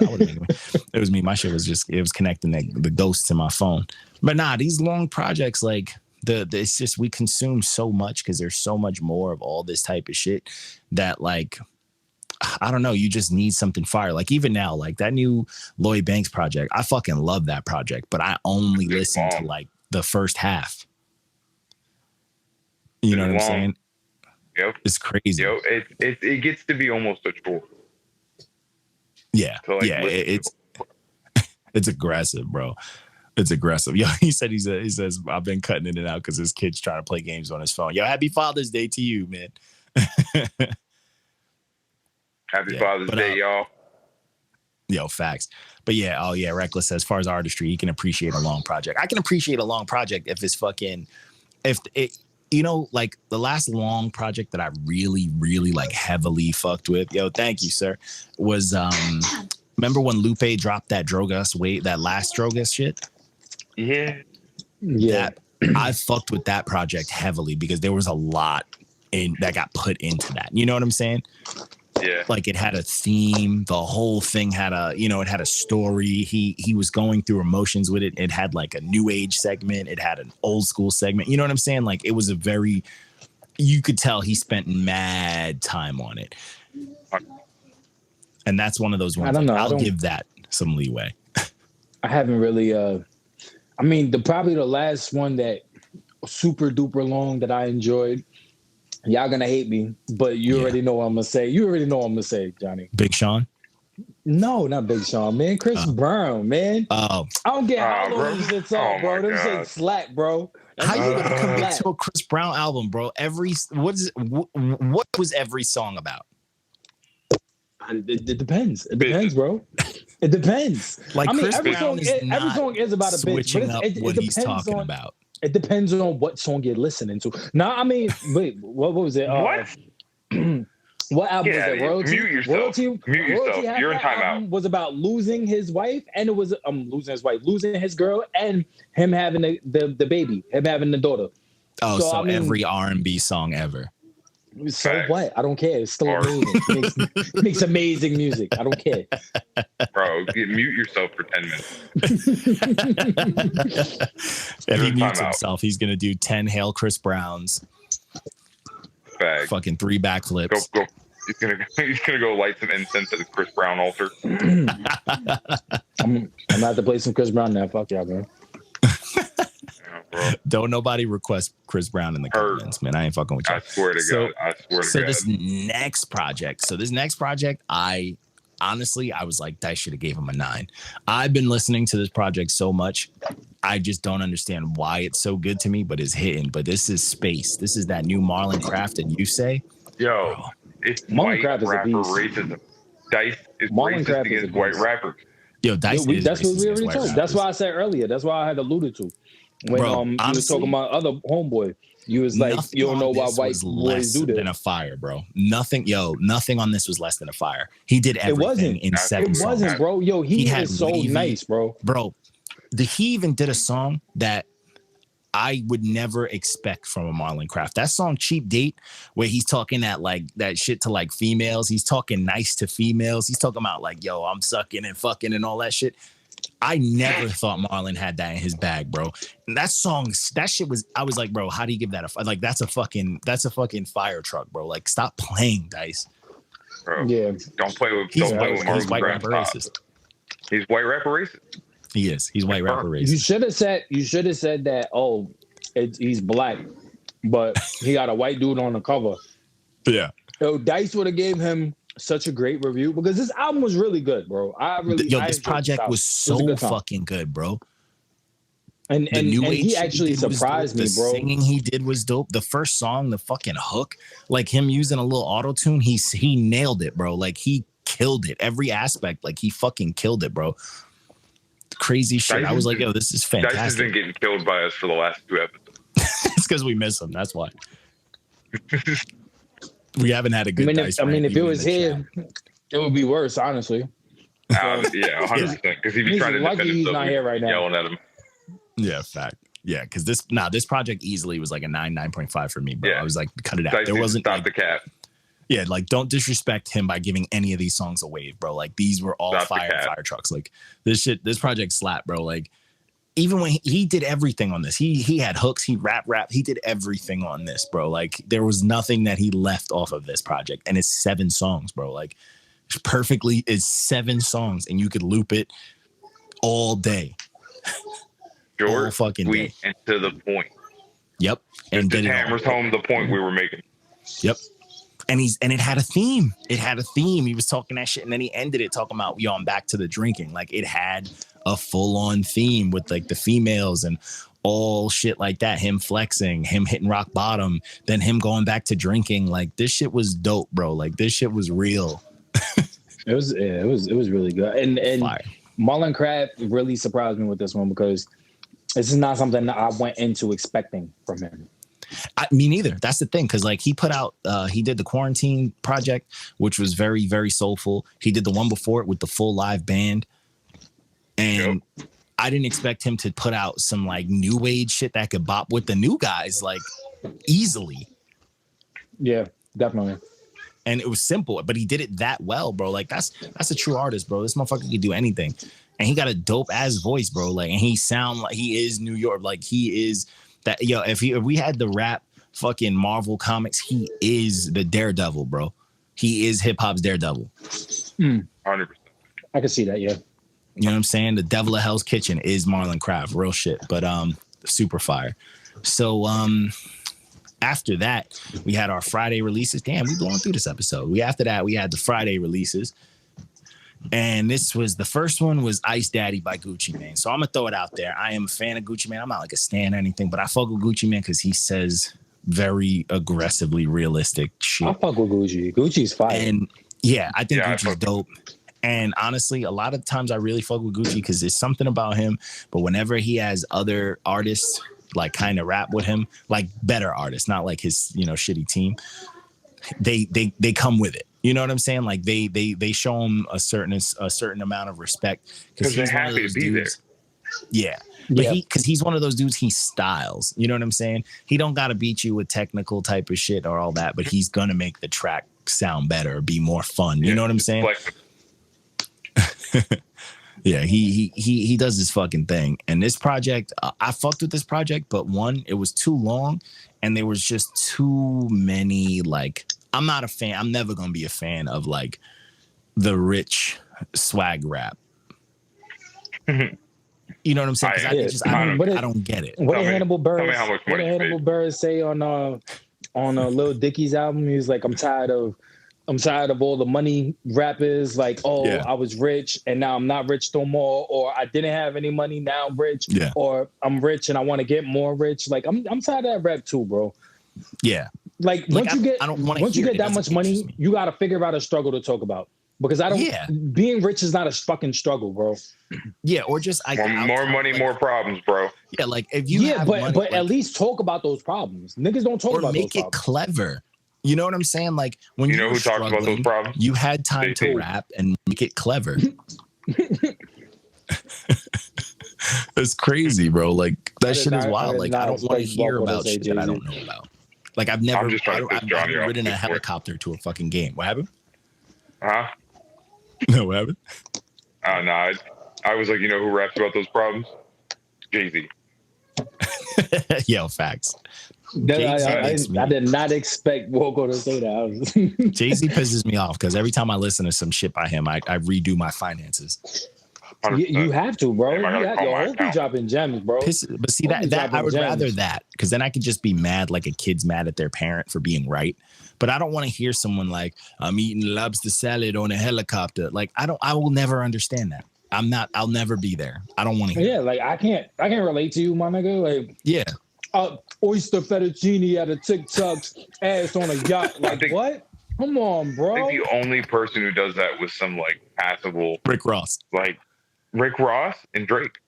It was me. My shit was it was connecting the ghosts to my phone. But nah, these long projects, like it's just we consume so much because there's so much more of all this type of shit that like I don't know, you just need something fire. Like even now, like that new Lloyd Banks project, I fucking love that project, but I only listen to like the first half. You know what I'm saying? Yep. It's crazy. Yo, it gets to be almost a chore. Yeah. It's aggressive, bro. It's aggressive. Yo, he says, I've been cutting in and out because his kid's trying to play games on his phone. Yo, happy Father's Day to you, man. Happy Father's Day, y'all. Yo, facts. But yeah, Reckless says, as far as artistry, he can appreciate a long project. I can appreciate a long project if it's fucking, if it, you know, like the last long project that I really, really like heavily fucked with. Yo, thank you, sir. Was, remember when Lupe dropped that that last Drogas shit? Yeah. I fucked with that project heavily because there was a lot that got put into that. You know what I'm saying? Yeah. Like it had a theme. The whole thing had it had a story. He was going through emotions with it. It had like a new age segment. It had an old school segment. You know what I'm saying? Like it was you could tell he spent mad time on it. And that's one of those ones. I'll give that some leeway. I haven't really, I mean, probably the last one that super duper long that I enjoyed. Y'all gonna hate me, but you already know what I'm gonna say. You already know what I'm gonna say, Johnny. Big Sean? No, not Big Sean, man. Chris Brown, man. Oh. I don't get how long this shit's on, bro. Them shit slack, bro. How you gonna commit to a Chris Brown album, bro? What was every song about? It depends. It depends, bro. It depends. Like, I mean, every song is about a bitch, but it he's talking about. It depends on what song you're listening to. No, I mean, wait, what was it? What? What album was it? Royalty? Mute yourself. Mute yourself. You're in timeout. Was about losing his wife, and it was losing his girl, and him having the baby, him having the daughter. Oh, so I mean, every R&B song ever. So what? I don't care. It's still amazing. Makes amazing music. I don't care. Bro, mute yourself for 10 minutes. If he mutes himself, he's going to do 10 Hail Chris Browns. Fucking 3 backflips. Go. He's gonna go light some incense at the Chris Brown altar. I'm gonna have to play some Chris Brown now. Fuck y'all, man. Don't nobody request Chris Brown in the comments, man. I ain't fucking with you. I swear to God. So this next project, I honestly was like, I should have gave him a 9. I've been listening to this project so much, I just don't understand why it's so good to me, but it's hitting. But this is Space. This is that new Marlon Craft and Yusei. Yo, it's Marlon Craft is a beast. Racism. Dice is racist against white rappers. Yo, Dice is that's what we already told. That's why I said earlier. That's why I had alluded to. When you was talking about other homeboy, you was like, you don't know why white boys do this. Than a fire, bro. Nothing on this was less than a fire. He did everything in 7 songs. It wasn't, bro. Yo, he is so nice, bro. Bro, he even did a song that I would never expect from a Marlon Craft. That song Cheap Date, where he's talking that shit to like females. He's talking nice to females. He's talking about like, yo, I'm sucking and fucking and all that shit. I never thought Marlon had that in his bag, bro. And that shit was, I was like, bro, how do you give that that's a fucking fire truck, bro. Like, stop playing, Dice. Bro. Yeah. Don't play with He's Marlon white rapper Brand's racist. He's white rapper racist. He is. He's white rapper racist. You should have said that. Oh, he's black, but he got a white dude on the cover. Yeah. Yo, Dice would have gave him such a great review because this album was really good, bro. This project was so fucking good, bro. And he actually surprised me, bro. The singing he did was dope. The first song, the fucking hook, like him using a little auto tune, he nailed it, bro. Like he killed it, every aspect. Like he fucking killed it, bro. Crazy shit. I was like, yo, this is fantastic. Dice has been getting killed by us for the last 2 episodes. It's because we miss him. That's why. We haven't had a good Dice. If it was here, it would be worse, honestly. Yeah, 100%. Because he'd be trying to defend himself. Not here right now. Yelling at him. Yeah, fact. Yeah, because this project easily was like a 9.5 for me, bro. Yeah. I was like, cut it out. Dice There wasn't stop like, the cap. Yeah, like don't disrespect him by giving any of these songs a wave, bro. Like these were all fire trucks. Like this project slapped, bro. Like even when he did everything on this, he had hooks, he rap, he did everything on this, bro. Like there was nothing that he left off of this project, and it's 7 songs, bro. Like perfectly is 7 songs, and you could loop it all day. Short, fucking sweet, and to the point. Yep, and it hammers home the point we were making. Yep. And it had a theme. It had a theme. He was talking that shit, and then he ended it talking about, yo, I'm back to the drinking. Like it had a full-on theme with like the females and all shit like that. Him flexing, him hitting rock bottom, then him going back to drinking. Like this shit was dope, bro. Like this shit was real. It was really good. And Fire. Marlon Craft really surprised me with this one because this is not something that I went into expecting from him. Me neither. That's the thing, because like he put out, he did the Quarantine project, which was very, very soulful. He did the one before it with the full live band, and I didn't expect him to put out some like new age shit that could bop with the new guys like easily. Yeah, definitely. And it was simple, but he did it that well, bro. Like that's a true artist, bro. This motherfucker can do anything, and he got a dope ass voice, bro. Like, and he sound like he is New York. Like he is. That yo, if we had the rap fucking Marvel comics, he is the Daredevil, bro. He is hip hop's Daredevil. 100%. I can see that, yeah. You know what I'm saying? The Devil of Hell's Kitchen is Marlon Craft, real shit. But super fire. So after that, we had our Friday releases. Damn, we blowing through this episode. After that, we had the Friday releases. And this was the first one was Ice Daddy by Gucci Mane. So I'm gonna throw it out there. I am a fan of Gucci Mane. I'm not like a stan or anything, but I fuck with Gucci Mane because he says very aggressively realistic shit. I fuck with Gucci. Gucci's fire. And yeah, I think Gucci's dope. And honestly, a lot of times I really fuck with Gucci because there's something about him. But whenever he has other artists like kind of rap with him, like better artists, not like his shitty team, they come with it. You know what I'm saying? Like they show him a certain amount of respect because they're happy to be there. Yeah, but because he's one of those dudes. He styles. You know what I'm saying? He don't gotta beat you with technical type of shit or all that, but he's gonna make the track sound better, be more fun. You know what I'm saying? Yeah, he does this fucking thing. And this project, I fucked with this project, but one, it was too long, and there was just too many like. I'm not a fan. I'm never gonna be a fan of like the rich swag rap. You know what I'm saying? I don't get it. What did Hannibal Buress say on Lil Dicky's album? He was like, I'm tired of all the money rappers. Like, I was rich and now I'm not rich no more, or I didn't have any money, now I'm rich, or I'm rich and I want to get more rich. Like, I'm tired of that rap too, bro. Yeah. Like once you get that much money, you got to figure out a struggle to talk about, because being rich is not a fucking struggle, bro. Yeah, or just more money, more problems, bro. Yeah, like if you have money, but at least talk about those problems. Niggas don't talk about those problems. Make it clever. You know what I'm saying? Like when you know who talks about those problems, you had time to rap and make it clever. It's crazy, bro. Like that shit is wild. Like I don't want to hear about shit that I don't know about. Like I've never ridden a helicopter to a fucking game. What happened? Huh? No, what happened? No, I was like, you know who raps about those problems? Jay-Z. Yo, facts. I did not expect Wogo to say that. Jay-Z pisses me off because every time I listen to some shit by him, I redo my finances. You have to, bro. Your whole be dropping gems, bro. But see, that I would rather that, because then I could just be mad like a kid's mad at their parent for being right. But I don't want to hear someone like, I'm eating lobster salad on a helicopter. Like, I will never understand that. I'll never be there. I don't want to hear. Yeah, like I can't relate to you, my nigga. Like, yeah. Oyster fettuccine at a TikTok's ass on a yacht. Like, what? Come on, bro. I think the only person who does that was some like passable Rick Ross. Like Rick Ross and Drake.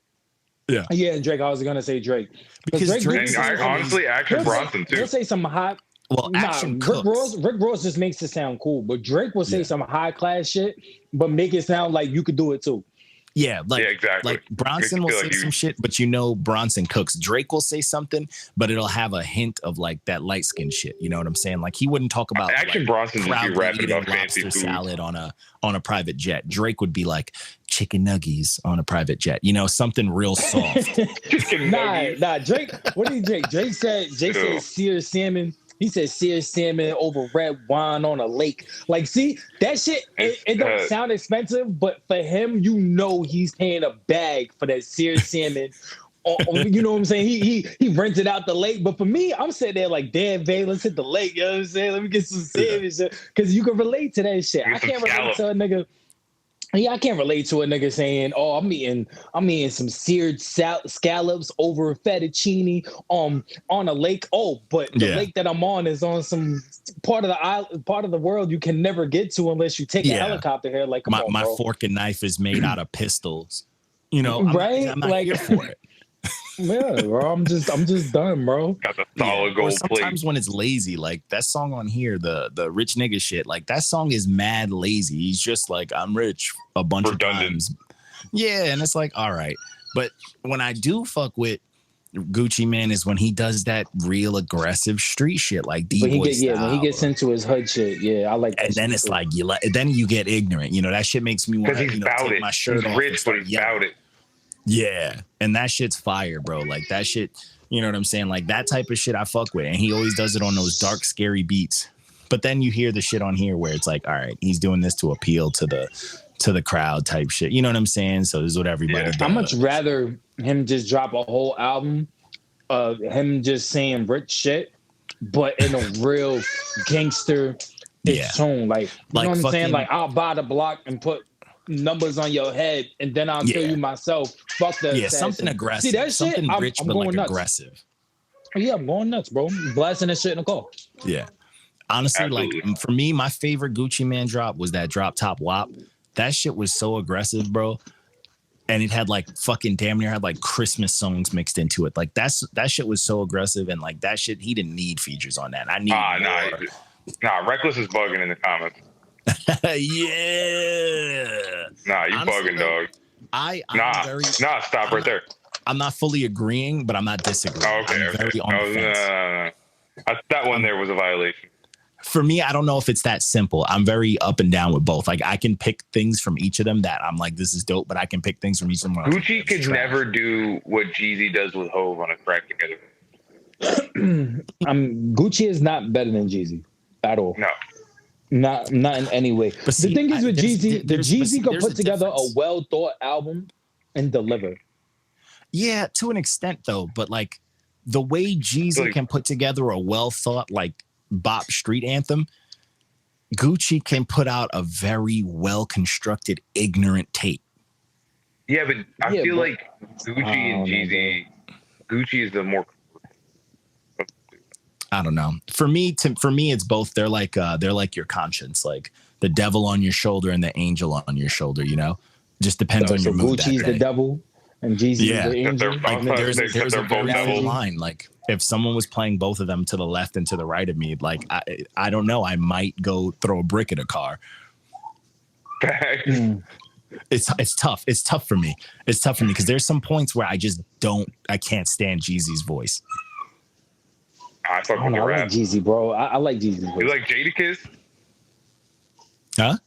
Yeah, and Drake. I was gonna say Drake because Drake. And honestly, Action Bronson too. He'll say some hot. Well, Rick Ross just makes it sound cool, but Drake will say some high class shit, but make it sound like you could do it too. Yeah, exactly. Like Bronson will say some shit, but Bronson cooks. Drake will say something, but it'll have a hint of like that light skin shit. You know what I'm saying? Like he wouldn't talk about Action Bronson just be rapping about fancy food salad on a private jet. Drake would be like chicken nuggets on a private jet. You know, something real soft. Nah. Drake. What did Drake? Drake said seared salmon. He said seared salmon over red wine on a lake. Like, see, that shit, it don't sound expensive, but for him, you know he's paying a bag for that seared salmon. You know what I'm saying? He rented out the lake. But for me, I'm sitting there like, damn, babe, let's hit the lake. You know what I'm saying? Let me get some salmon. Because you can relate to that shit. I can't relate to a nigga. Yeah, I can't relate to a nigga saying, "Oh, I'm eating some seared scallops over fettuccine on a lake." Oh, but the lake that I'm on is on some part of the world you can never get to unless you take a helicopter here. Like, my fork and knife is made out of pistols. You know, I'm not like, here for it. Yeah, bro. I'm just done, bro. Got the solid gold plate. Sometimes when it's lazy, like that song on here, the rich nigga shit, like that song is mad lazy. He's just like, I'm rich a bunch of times. Yeah, and it's like, all right. But when I do fuck with Gucci Mane is when he does that real aggressive street shit, like D-Boy style. When he gets into his hood shit, I like that. And then it's like then you get ignorant. You know, that shit makes me want to take my shirt off. Rich, but he's about it. Yeah, and that shit's fire, bro. Like that shit, you know what I'm saying? Like that type of shit I fuck with, and he always does it on those dark, scary beats. But then you hear the shit on here where it's like, all right, he's doing this to appeal to the crowd type shit. You know what I'm saying? So this is what everybody does. I'd much rather him just drop a whole album of him just saying rich shit, but in a real gangster tone. Like, you know what I'm saying? Like, I'll buy the block and put numbers on your head, and then I'll kill you myself. Fuck that. Yeah, something aggressive. See that something shit? rich, I'm but like nuts. aggressive. Yeah, I'm going nuts, bro. I'm blasting that shit in the car. Yeah. Honestly, absolutely. Like for me, my favorite Gucci Mane drop was that Drop Top WAP. That shit was so aggressive, bro. And it had like fucking damn near had like Christmas songs mixed into it. Like that shit was so aggressive, and like that shit, he didn't need features on that. I need Reckless is bugging in the comments. Yeah. Nah, you honestly, bugging, dog. Stop right there. I'm not fully agreeing, but I'm not disagreeing. Oh, okay. I'm very on the fence. No. That one there was a violation. For me, I don't know if it's that simple. I'm very up and down with both. Like I can pick things from each of them that I'm like, this is dope, but I can pick things from each of them. Gucci could never do what Jeezy does with Hove on a track together. Gucci is not better than Jeezy at all. No. Not in any way. But the thing is with Jeezy, Jeezy could put together a well thought album and deliver. Yeah, to an extent though, but like the way Jeezy can put together a well thought like bop street anthem, Gucci can put out a very well constructed ignorant tape. Yeah, but I feel like Gucci and Jeezy, Gucci is the more. I don't know. For me, it's both. They're like your conscience, like the devil on your shoulder and the angel on your shoulder. You know, just depends on your mood. Gucci's the devil and Jeezy's the angel. Like, there's a very thin line. Like if someone was playing both of them to the left and to the right of me, like I don't know, I might go throw a brick at a car. It's tough. It's tough for me. It's tough for me because there's some points where I can't stand Jeezy's voice. I fuck with the rap. I like Jeezy, bro. I like Jeezy. You like Jadakiss? Huh?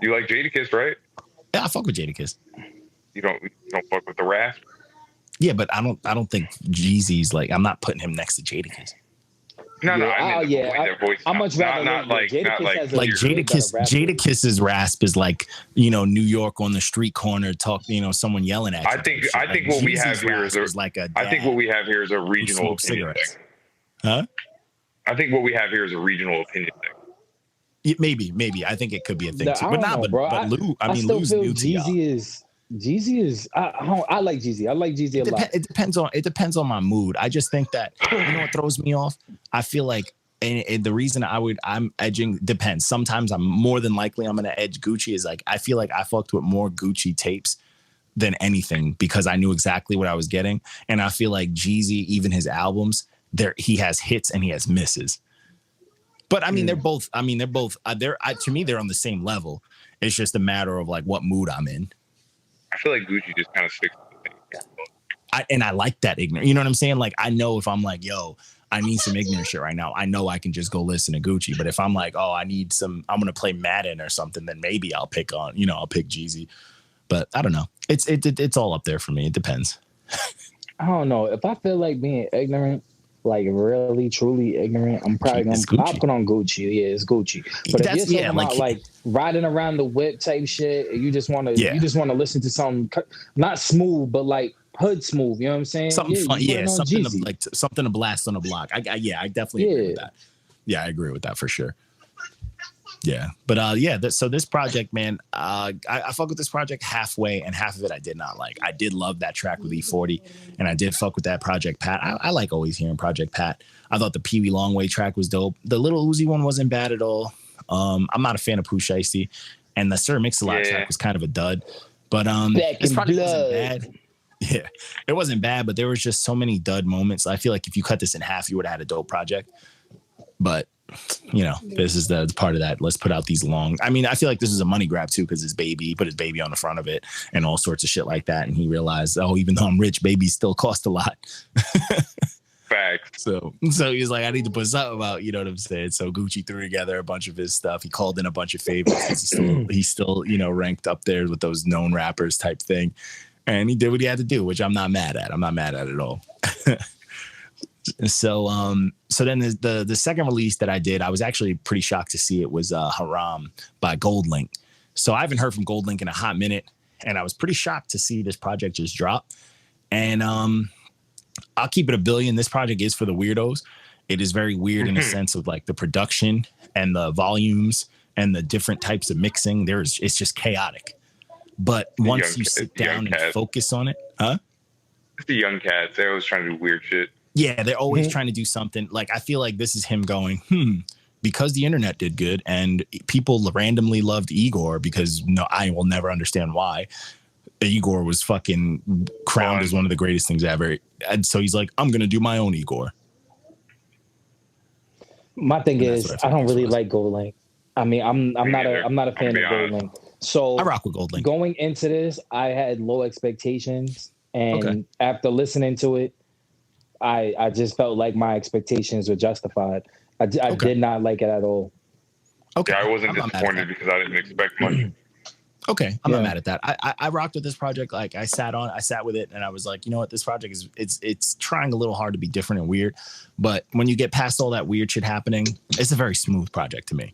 You like Jadakiss, right? Yeah, I fuck with Jadakiss. You don't fuck with the rap? Yeah, but I don't think Jeezy's like, I'm not putting him next to Jadakiss. No, I mean their voice. I much rather not like Jadakiss's rasp is like, you know, New York on the street corner talk, you know, someone yelling at you. I think what we have here is a regional opinion thing. Huh? I think what we have here is a regional opinion thing. Maybe. I think it could be a thing too, but not. But Lou, I mean, Lou's new to y'all. Jeezy is. I like Jeezy. I like Jeezy a lot. It depends on my mood. I just think that, you know what throws me off. I feel like, and the reason I'm edging depends. Sometimes I'm more than likely I'm gonna edge Gucci. Is like I feel like I fucked with more Gucci tapes than anything because I knew exactly what I was getting, and I feel like Jeezy, even his albums, he has hits and he has misses. But I mean, they're both. To me, they're on the same level. It's just a matter of like what mood I'm in. I feel like Gucci just kind of sticks to the thing. I like that ignorant. You know what I'm saying? Like, I know if I'm like, yo, I need some ignorant shit right now, I know I can just go listen to Gucci. But if I'm like, oh, I'm gonna play Madden or something, then maybe I'll pick Jeezy. But I don't know. It's all up there for me. It depends. I don't know. If I feel like being ignorant, like really truly ignorant, I'm probably gonna put on Gucci. Yeah, it's Gucci. But if you're talking about like riding around the whip type shit, you just want to listen to something not smooth, but like hood smooth. You know what I'm saying? Something fun, something to blast on the block. I definitely agree with that. Yeah, I agree with that for sure. Yeah, but so this project, man, I fuck with this project halfway, and half of it I did not like. I did love that track with E40, and I did fuck with that Project Pat. I like always hearing Project Pat. I thought the Pee Wee Longway track was dope. The Little Uzi one wasn't bad at all. I'm not a fan of Pooh Shiesty, and the Sir Mix-a-Lot track was kind of a dud. But this project wasn't bad. Yeah, it wasn't bad, but there was just so many dud moments. I feel like if you cut this in half, you would have had a dope project. But you know, this is the part of that. Let's put out these long. I mean, I feel like this is a money grab too, because he put his baby on the front of it and all sorts of shit like that. And he realized, oh, even though I'm rich, babies still cost a lot. Facts. So he's like, I need to put something out. You know what I'm saying? So Gucci threw together a bunch of his stuff. He called in a bunch of favorites. He's still, you know, ranked up there with those known rappers type thing. And he did what he had to do, which I'm not mad at. I'm not mad at it at all. So then the second release that I did, I was actually pretty shocked to see it was Haram by GoldLink. So I haven't heard from GoldLink in a hot minute, and I was pretty shocked to see this project just drop. And I'll keep it a billion. This project is for the weirdos. It is very weird in the sense of like the production and the volumes and the different types of mixing. It's just chaotic. But once you sit down and focus on it, It's the young cats. They're always trying to do weird shit. Yeah, they're always trying to do something. Like, I feel like this is him going, because the internet did good and people randomly loved Igor because I will never understand why. Igor was fucking crowned as one of the greatest things ever. And so he's like, I'm going to do my own Igor. My thing is, I don't really like GoldLink. I mean, I'm not a fan of GoldLink. So I rock with GoldLink. Going into this, I had low expectations. And after listening to it, I just felt like my expectations were justified. I did not like it at all. Okay, I wasn't disappointed because I didn't expect much. Okay, I'm not mad at that. I rocked with this project. Like I sat with it, and I was like, you know what, this project is it's trying a little hard to be different and weird, but when you get past all that weird shit happening, it's a very smooth project to me.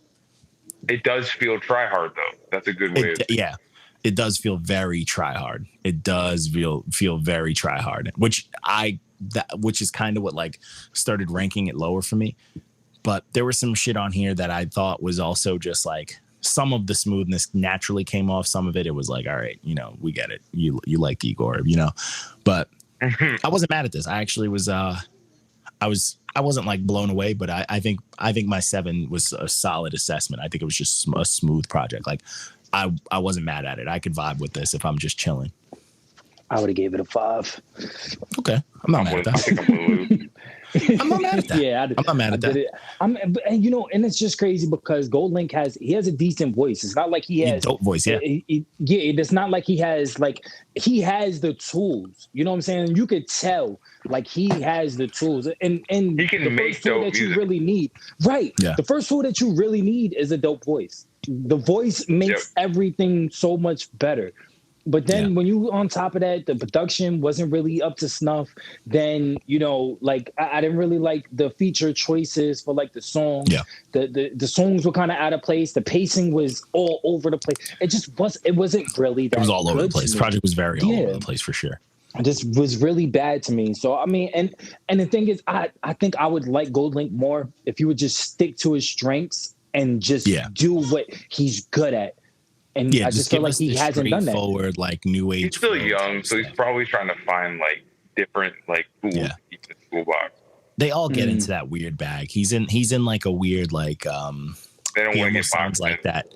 It does feel try hard though. That's a good way. It does feel very try hard. It does feel very try hard, which is kind of what like started ranking it lower for me. But there was some shit on here that I thought was also just like some of the smoothness naturally came off. Some of it was like, all right, you know, we get it. You like Igor, you know, but I wasn't mad at this. I actually was, I wasn't like blown away, but I think my 7 was a solid assessment. I think it was just a smooth project. Like I wasn't mad at it. I could vibe with this if I'm just chilling. I would have gave it a 5. Okay. I'm not mad at that. I think I'm gonna lose. I'm not mad at that. Yeah, I'm not mad at that. And you know, and it's just crazy because GoldLink has a decent voice. It's not like he has dope voice. Yeah, it's not like he has he has the tools. You know what I'm saying? You could tell like he has the tools, and he can the make first tool dope that you music. really need. Right. Yeah. The first tool that you really need is a dope voice. The voice makes everything so much better. But then when you on top of that, the production wasn't really up to snuff. Then, you know, like I didn't really like the feature choices for like the songs. Yeah. The songs were kind of out of place. The pacing was all over the place. It wasn't really that. It was all over the good place. to me. The project was very all over the place for sure. It just was really bad to me. So I mean, and the thing is, I think I would like GoldLink more if he would just stick to his strengths and just do what he's good at. And I just feel like he hasn't done that. Forward, like new age. He's still young, so he's probably trying to find like different like tools to keep in the toolbox. They all get into that weird bag. He's in like a weird like they don't want to get sounds like that.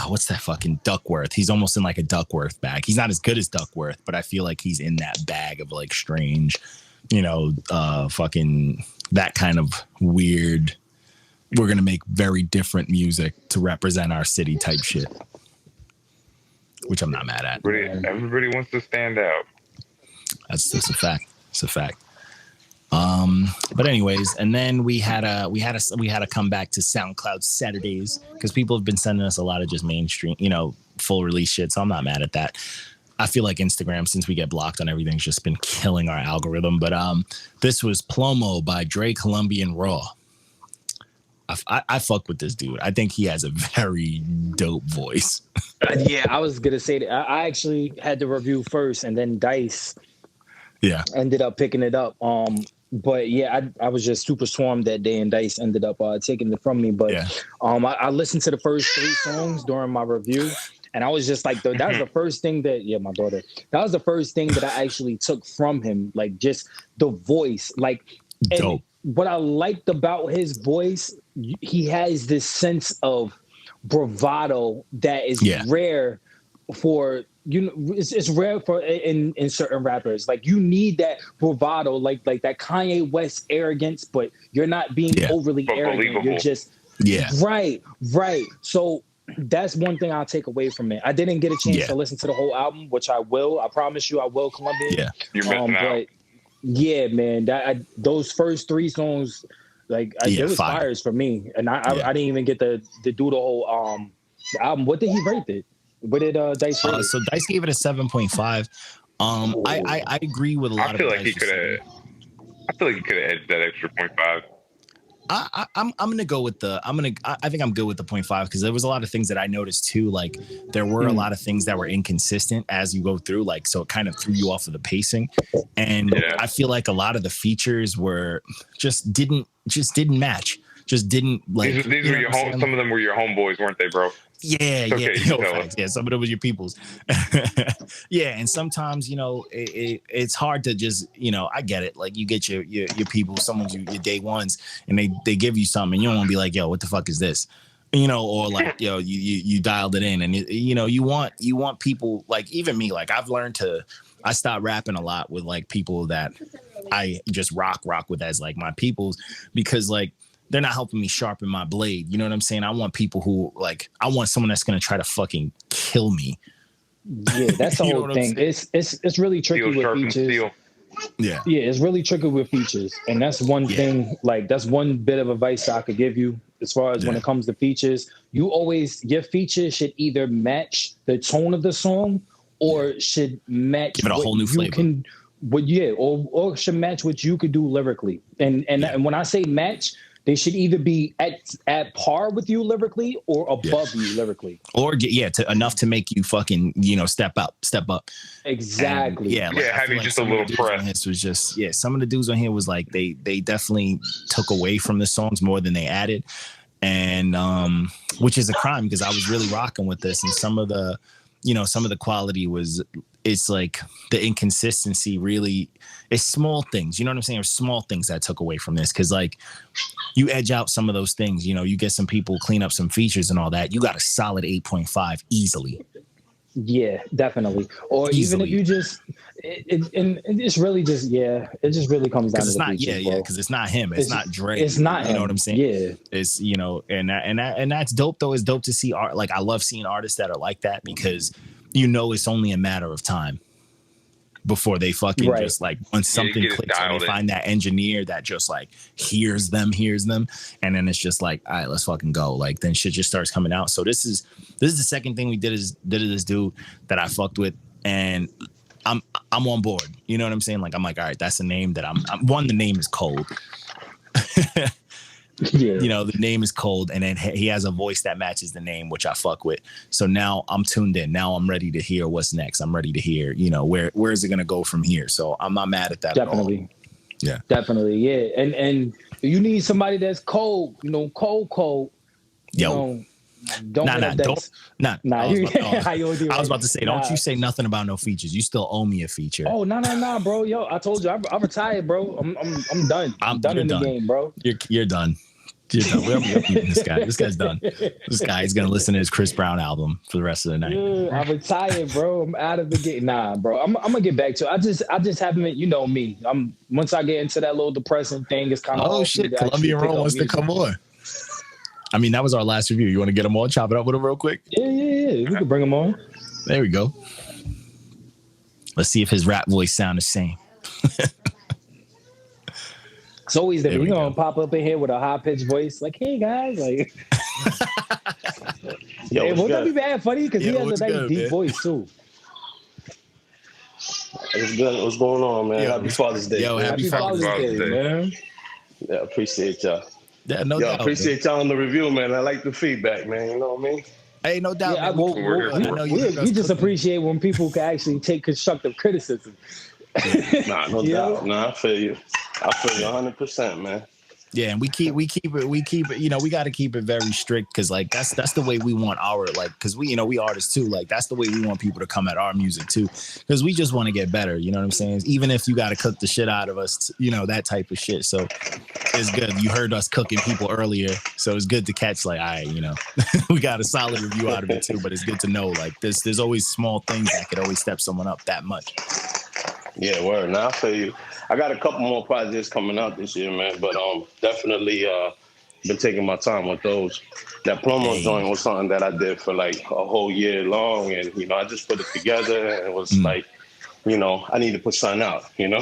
What's that fucking Duckworth? He's almost in like a Duckworth bag. He's not as good as Duckworth, but I feel like he's in that bag of like strange, you know, fucking that kind of weird. We're gonna make very different music to represent our city type shit, which I'm not mad at. Everybody wants to stand out. That's a fact. It's a fact. But anyways, and then we had to come back to SoundCloud Saturdays because people have been sending us a lot of just mainstream, you know, full release shit. So I'm not mad at that. I feel like Instagram, since we get blocked on everything, has just been killing our algorithm. But this was PLOMO by DRE Colombian Raw. I fuck with this dude. I think he has a very dope voice. Yeah, I was gonna say that. I actually had the review first, and then Dice ended up picking it up. But yeah, I was just super swarmed that day, and Dice ended up taking it from me. But I listened to the first 3 songs during my review, and I was just like, that was the first thing that my daughter. That was the first thing that I actually took from him, like just the voice, like dope. What I liked about his voice, he has this sense of bravado that is rare for, you know, it's rare for in certain rappers. Like you need that bravado, like that Kanye West arrogance, but you're not being overly arrogant. You're just right. So that's one thing I'll take away from it. I didn't get a chance to listen to the whole album, which I will. I promise you, I will, Colombian. Yeah, you're missing out. Yeah, man, those first 3 songs, like it was fires for me, and I didn't even get to do the whole album. What did he rate it? What did Dice rate? So Dice gave it a 7.5. I agree with a lot of. I feel like he could have edged that extra 0.5. I'm gonna go with I think I'm good with the 0.5 because there was a lot of things that I noticed too. Like there were a lot of things that were inconsistent as you go through, like so it kind of threw you off of the pacing. And I feel like a lot of the features were didn't match. Just didn't like these were your home. Some of them were your homeboys, weren't they, bro? Yeah. Some of them was your peoples. Yeah, and sometimes it's hard to just I get it. Like you get your people, someone's your day ones, and they give you something, and you don't want to be like, yo, what the fuck is this? Or like yo, you dialed it in, and you want people like even me. Like I stopped rapping a lot with like people that I just rock with as like my peoples because like. They're not helping me sharpen my blade. You know what I'm saying? I want people who like. I want someone that's gonna try to fucking kill me. Yeah, that's the whole thing. It's really tricky with features. Yeah, it's really tricky with features, and that's one thing. Like that's one bit of advice I could give you as far as when it comes to features. Your feature should either match the tone of the song or should match. Give it a whole new flavor. Or should match what you could do lyrically. And when I say match. They should either be at par with you lyrically or above you lyrically. Or enough to make you fucking, step up. Exactly. And, having just a little press. This was just, some of the dudes on here was like, they definitely took away from the songs more than they added. And, which is a crime because I was really rocking with this. And some of the quality it's like the inconsistency really it's small things, you know what I'm saying? There's small things that took away from this because like you edge out some of those things, you get some people clean up some features and all that. You got a solid 8.5 easily. Yeah, definitely. Or easily. Even if you just it's really just it just really comes down to the features, because it's not him. It's not Dre. It's not him. You know what I'm saying? Yeah. It's and that's dope though. It's dope to see art. Like I love seeing artists that are like that because it's only a matter of time before they fucking just like once something clicks and they find that engineer that just like hears them and then it's just like, all right, let's fucking go. Like then shit just starts coming out. So this is the second thing we did to this dude that I fucked with. and I'm on board. You know what I'm saying? Like, I'm like, all right, that's a name that I'm one, the name is cold. Yeah. You know, the name is cold, and then he has a voice that matches the name, which I fuck with. So now I'm tuned in. Now I'm ready to hear what's next. I'm ready to hear, you know, where is it gonna go from here? So I'm not mad at that Definitely. at all. Yeah. Definitely, yeah. And you need somebody that's cold, you know, cold. You Yo. know, don't Nah. I was about to say, don't you say nothing about no features. You still owe me a feature. Oh, no, bro. Yo, I told you, I retired, bro. I'm done. I'm done in the game, bro. You're done. You're done. We're beating this guy. This guy's done. This guy is gonna listen to his Chris Brown album for the rest of the night. Yeah, I retired, bro. I'm out of the game. Nah, bro. I'm gonna get back to it. I just haven't, you know me. Once I get into that little depressing thing, it's kind of oh shit. Colombian Raw wants to come on. I mean, that was our last review. You want to get him on? Chop it up with him real quick? Yeah. We can bring him on. There we go. Let's see if his rap voice sounds the same. It's always that he's gonna pop up in here with a high pitched voice, like, "Hey guys," like. Yo, won't that be bad funny? Because he has a nice deep voice too. It's good. What's going on, man? Happy Father's Day. Yo, happy Father's Day, man. Yeah, appreciate y'all. Yeah, no doubt. Appreciate y'all on the review, man. I like the feedback, man. You know what I mean? Hey, no doubt. Yeah, we just appreciate when people can actually take constructive criticism. Nah, no doubt. Nah, I feel you 100%, man. Yeah, and we keep it, you know, we got to keep it very strict, because like that's the way we want our, like, because we artists too, like that's the way we want people to come at our music too, because we just want to get better, you know what I'm saying? Even if you got to cook the shit out of us, you know, that type of shit. So it's good. You heard us cooking people earlier, so it's good to catch, like, all right, you know, we got a solid review out of it too, but it's good to know, like, there's always small things that could always step someone up that much. Yeah, word. Now I feel you. I got a couple more projects coming out this year, man. But definitely been taking my time with those. That PLOMO joint was something that I did for like a whole year long, and you know, I just put it together, and it was like, you know, I need to put something out, you know.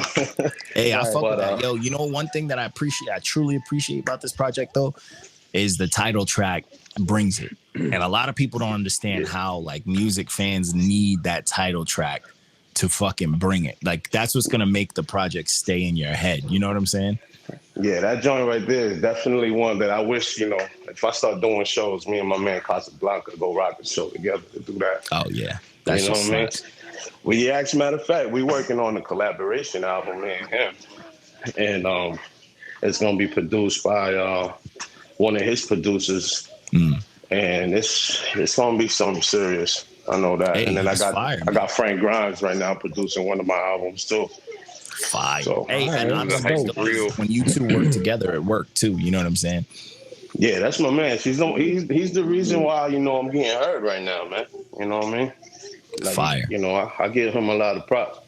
Hey, I fuck with that. Yo, you know, one thing that I truly appreciate about this project though, is the title track brings it, and a lot of people don't understand how like music fans need that title track to fucking bring it. Like, that's what's gonna make the project stay in your head. You know what I'm saying? Yeah, that joint right there is definitely one that I wish, you know, if I start doing shows, me and my man Casablanca go rock a show together to do that. Oh yeah, that's, you know what I mean? Well, yeah, as a matter of fact, we working on a collaboration album, me and him, and it's gonna be produced by one of his producers, and it's gonna be something serious. I know that. Hey, and then I got Frank Grimes right now producing one of my albums too. Fire. So, hey, and honestly, when you two work together, it worked too. You know what I'm saying? Yeah, that's my man. He's the reason why, you know, I'm getting heard right now, man. You know what I mean? Like, fire. You know, I give him a lot of props.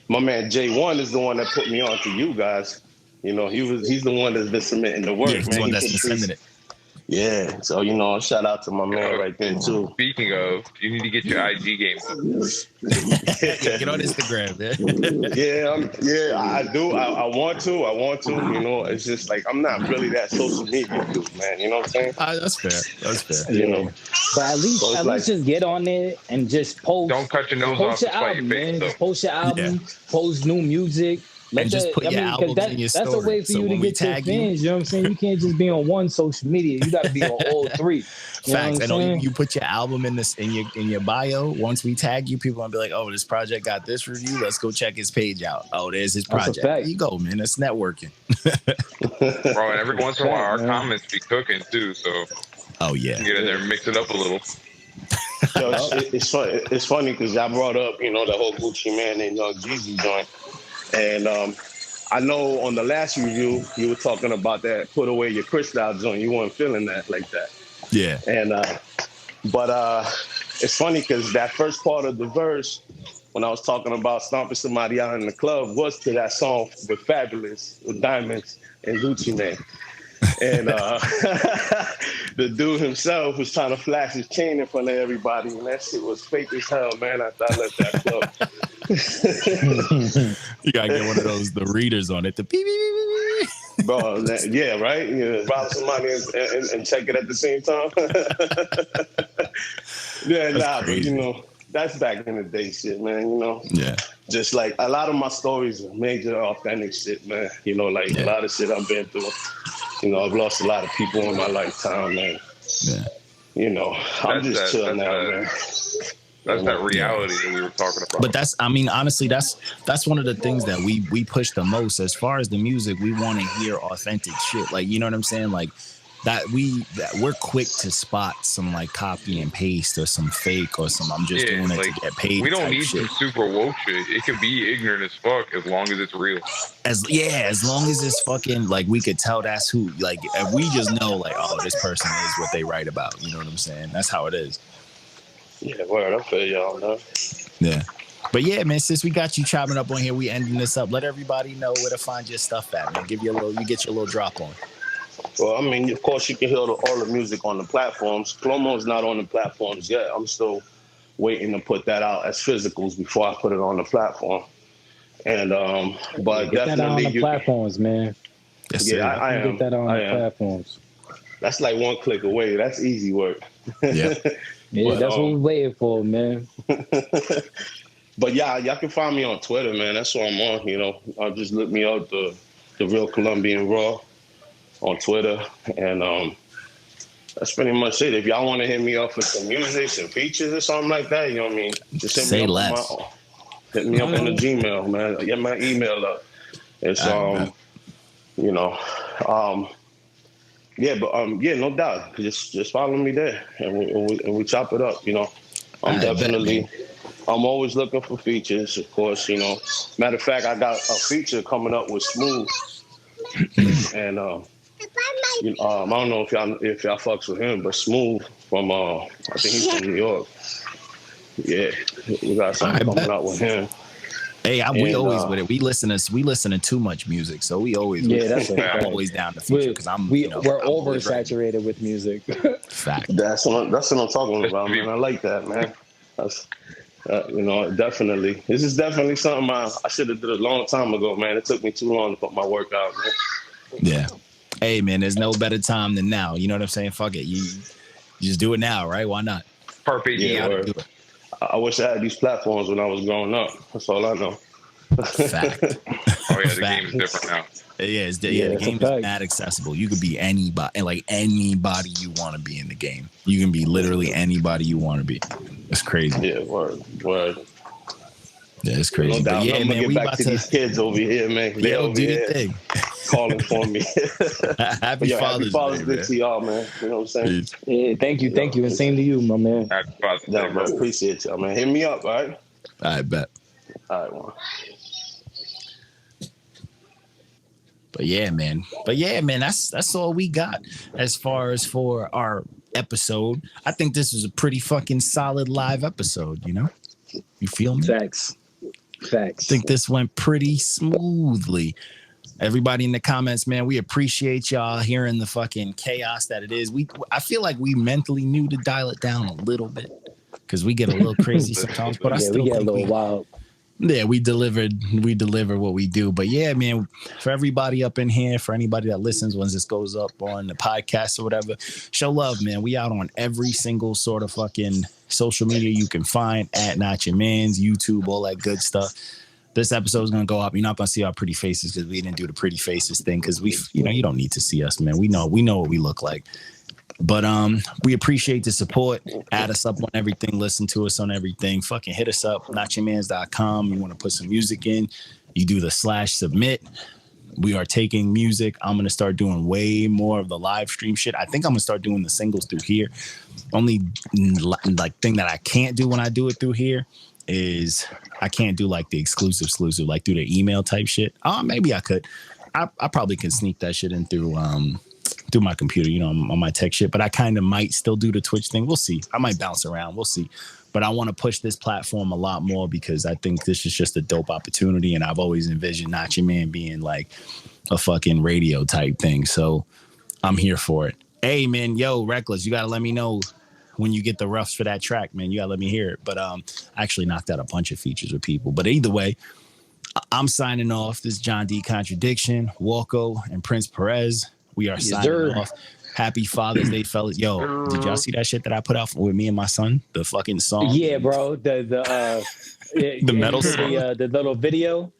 My man J1 is the one that put me on to you guys. You know, he's the one that's been submitting the work. Yeah, he's the one that's been sending it. Yeah, so, you know, shout out to my man right there, too. Speaking of, you need to get your IG game up. Yeah, get on Instagram, man. I do. I want to. You know, it's just like I'm not really that social media dude, man. You know what I'm saying? That's fair. You know, but at least just get on there and just post. Don't cut your nose off your album, man. Just post your album, post new music. And just put your albums in your story. That's a way for you to get to fans. You know what I'm saying? You can't just be on one social media. You got to be on all three. Facts. And you put your album in your bio. Once we tag you, people gonna be like, "Oh, this project got this review. Let's go check his page out. Oh, there's his project. There you go, man. That's networking." Bro, and every once in a while, our comments be cooking too. So, oh yeah, get in there, and mix it up a little. Yo, it's funny because I brought up, you know, the whole Gucci Man and Young Jeezy joint. And I know on the last review, you were talking about that put away your crystal joint. You weren't feeling that like that. Yeah. And but it's funny because that first part of the verse, when I was talking about stomping somebody out in the club, was to that song with Fabulous, with Diamonds and Gucci Man. And the dude himself was trying to flash his chain in front of everybody, and that shit was fake as hell, man. I thought I let that go. You gotta get one of those, the readers on it, the beep, beep, beep, beep. Bro, yeah, right? Yeah, rob somebody and check it at the same time. Yeah, but you know, that's back in the day shit, man, you know? Yeah. Just like a lot of my stories are major authentic shit, man. You know, like a lot of shit I've been through. You know, I've lost a lot of people in my lifetime, man. Yeah. You know, I'm just chill now, man. That's that reality that we were talking about. But that's, I mean, honestly, that's one of the things that we push the most as far as the music. We want to hear authentic shit. Like, you know what I'm saying? Like that we're quick to spot some like copy and paste or some fake or some I'm just doing it like, to get paid. We don't need shit. some super woke shit. It can be ignorant as fuck as long as it's real. As long as it's fucking like we could tell that's who. Like if we just know like, oh, this person is what they write about. You know what I'm saying? That's how it is. Yeah, word. I feel y'all, man. Yeah. But yeah, man, since we got you chopping up on here, we ending this up. Let everybody know where to find your stuff at, man. You get your little drop on. Well, I mean, of course, you can hear all the music on the platforms. PLOMO is not on the platforms yet. I'm still waiting to put that out as physicals before I put it on the platform. And but get definitely that on the platforms, man. Yes, yeah, I am. Get that on the platforms. That's like one click away. That's easy work. Yeah. Yeah, But, that's what we're waiting for, man. But yeah, y'all can find me on Twitter, man. That's what I'm on. You know, just look me up the Real Colombian Raw on Twitter, and that's pretty much it. If y'all want to hit me up for some music, some features, or something like that, you know what I mean? Just hit me up. Hit me up in the Gmail, man. Get my email up. It's you know, yeah, but yeah, no doubt. Just follow me there, and we chop it up. You know, I'm always looking for features, of course. You know, matter of fact, I got a feature coming up with Smooth, and I don't know if y'all fucks with him, but Smooth from I think he's from New York. Yeah, we got something coming out with him. Hey, we always with it. We listen to too much music, so we always always down the feature because we're oversaturated with music. Fact. That's what I'm talking about, man. I like that, man. That's you know, definitely. This is definitely something I should have did a long time ago, man. It took me too long to put my work out, man. Yeah. Hey, man, there's no better time than now. You know what I'm saying? Fuck it. You just do it now, right? Why not? Perfect. Yeah, do it. I wish I had these platforms when I was growing up. That's all I know. Fact. Oh yeah, the game is different now. Yeah, the game is not accessible. You could be anybody you want to be in the game. You can be literally anybody you want to be. It's crazy. Yeah, word. Yeah, it's crazy. No doubt. But yeah, I'm man, we back about to these kids over here, man. They over do here your thing. calling for me. Happy Father's Day to y'all, man. You know what I'm saying? Yeah, thank you, and same to you, my man. Happy Father's Day, bro. Appreciate y'all, man. Hit me up, all right? I bet. All right, well. But yeah, man, that's all we got as far as for our episode. I think this was a pretty fucking solid live episode, you know? You feel me? Facts. I think this went pretty smoothly. Everybody in the comments, man, we appreciate y'all hearing the fucking chaos that it is. I feel like we mentally knew to dial it down a little bit because we get a little crazy sometimes, but I still we get think a little wild. Yeah, we deliver what we do. But yeah, man, for everybody up in here, for anybody that listens when this goes up on the podcast or whatever, show love, man. We out on every single sort of fucking social media you can find at Not Your Man's, YouTube, all that good stuff. This episode is going to go up. You're not going to see our pretty faces because we didn't do the pretty faces thing because you don't need to see us, man. We know what we look like. But we appreciate the support. Add us up on everything. Listen to us on everything. Fucking hit us up, notyourmans.com. You want to put some music in, you do the /submit. We are taking music. I'm going to start doing way more of the live stream shit. I think I'm going to start doing the singles through here. Only like thing that I can't do when I do it through here is I can't do like the exclusive, like through the email type shit. Maybe I could. I probably can sneak that shit in through my computer, you know, on my tech shit, but I kind of might still do the Twitch thing. We'll see. I might bounce around. We'll see. But I want to push this platform a lot more because I think this is just a dope opportunity. And I've always envisioned Not Your Man being like a fucking radio type thing. So I'm here for it. Hey, man, Reckless, you got to let me know when you get the roughs for that track, man. You got to let me hear it. But I actually knocked out a bunch of features with people. But either way, I'm signing off. This is John D. Contradiction, Walko, and Prince Perez. We are signing off. Happy Father's Day, fellas. Yo, did y'all see that shit that I put out with me and my son? The fucking song. Yeah, bro. The metal song. the little video.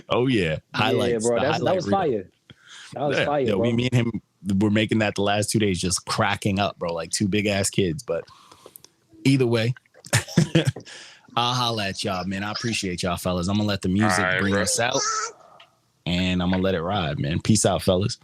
Oh yeah, highlights. Yeah, bro. That That was fire. That was fire. Yo, bro. me and him were making that the last 2 days, just cracking up, bro, like two big ass kids. But either way, I'll holla at y'all, man. I appreciate y'all, fellas. I'm gonna let the music bring us out, and I'm gonna let it ride, man. Peace out, fellas.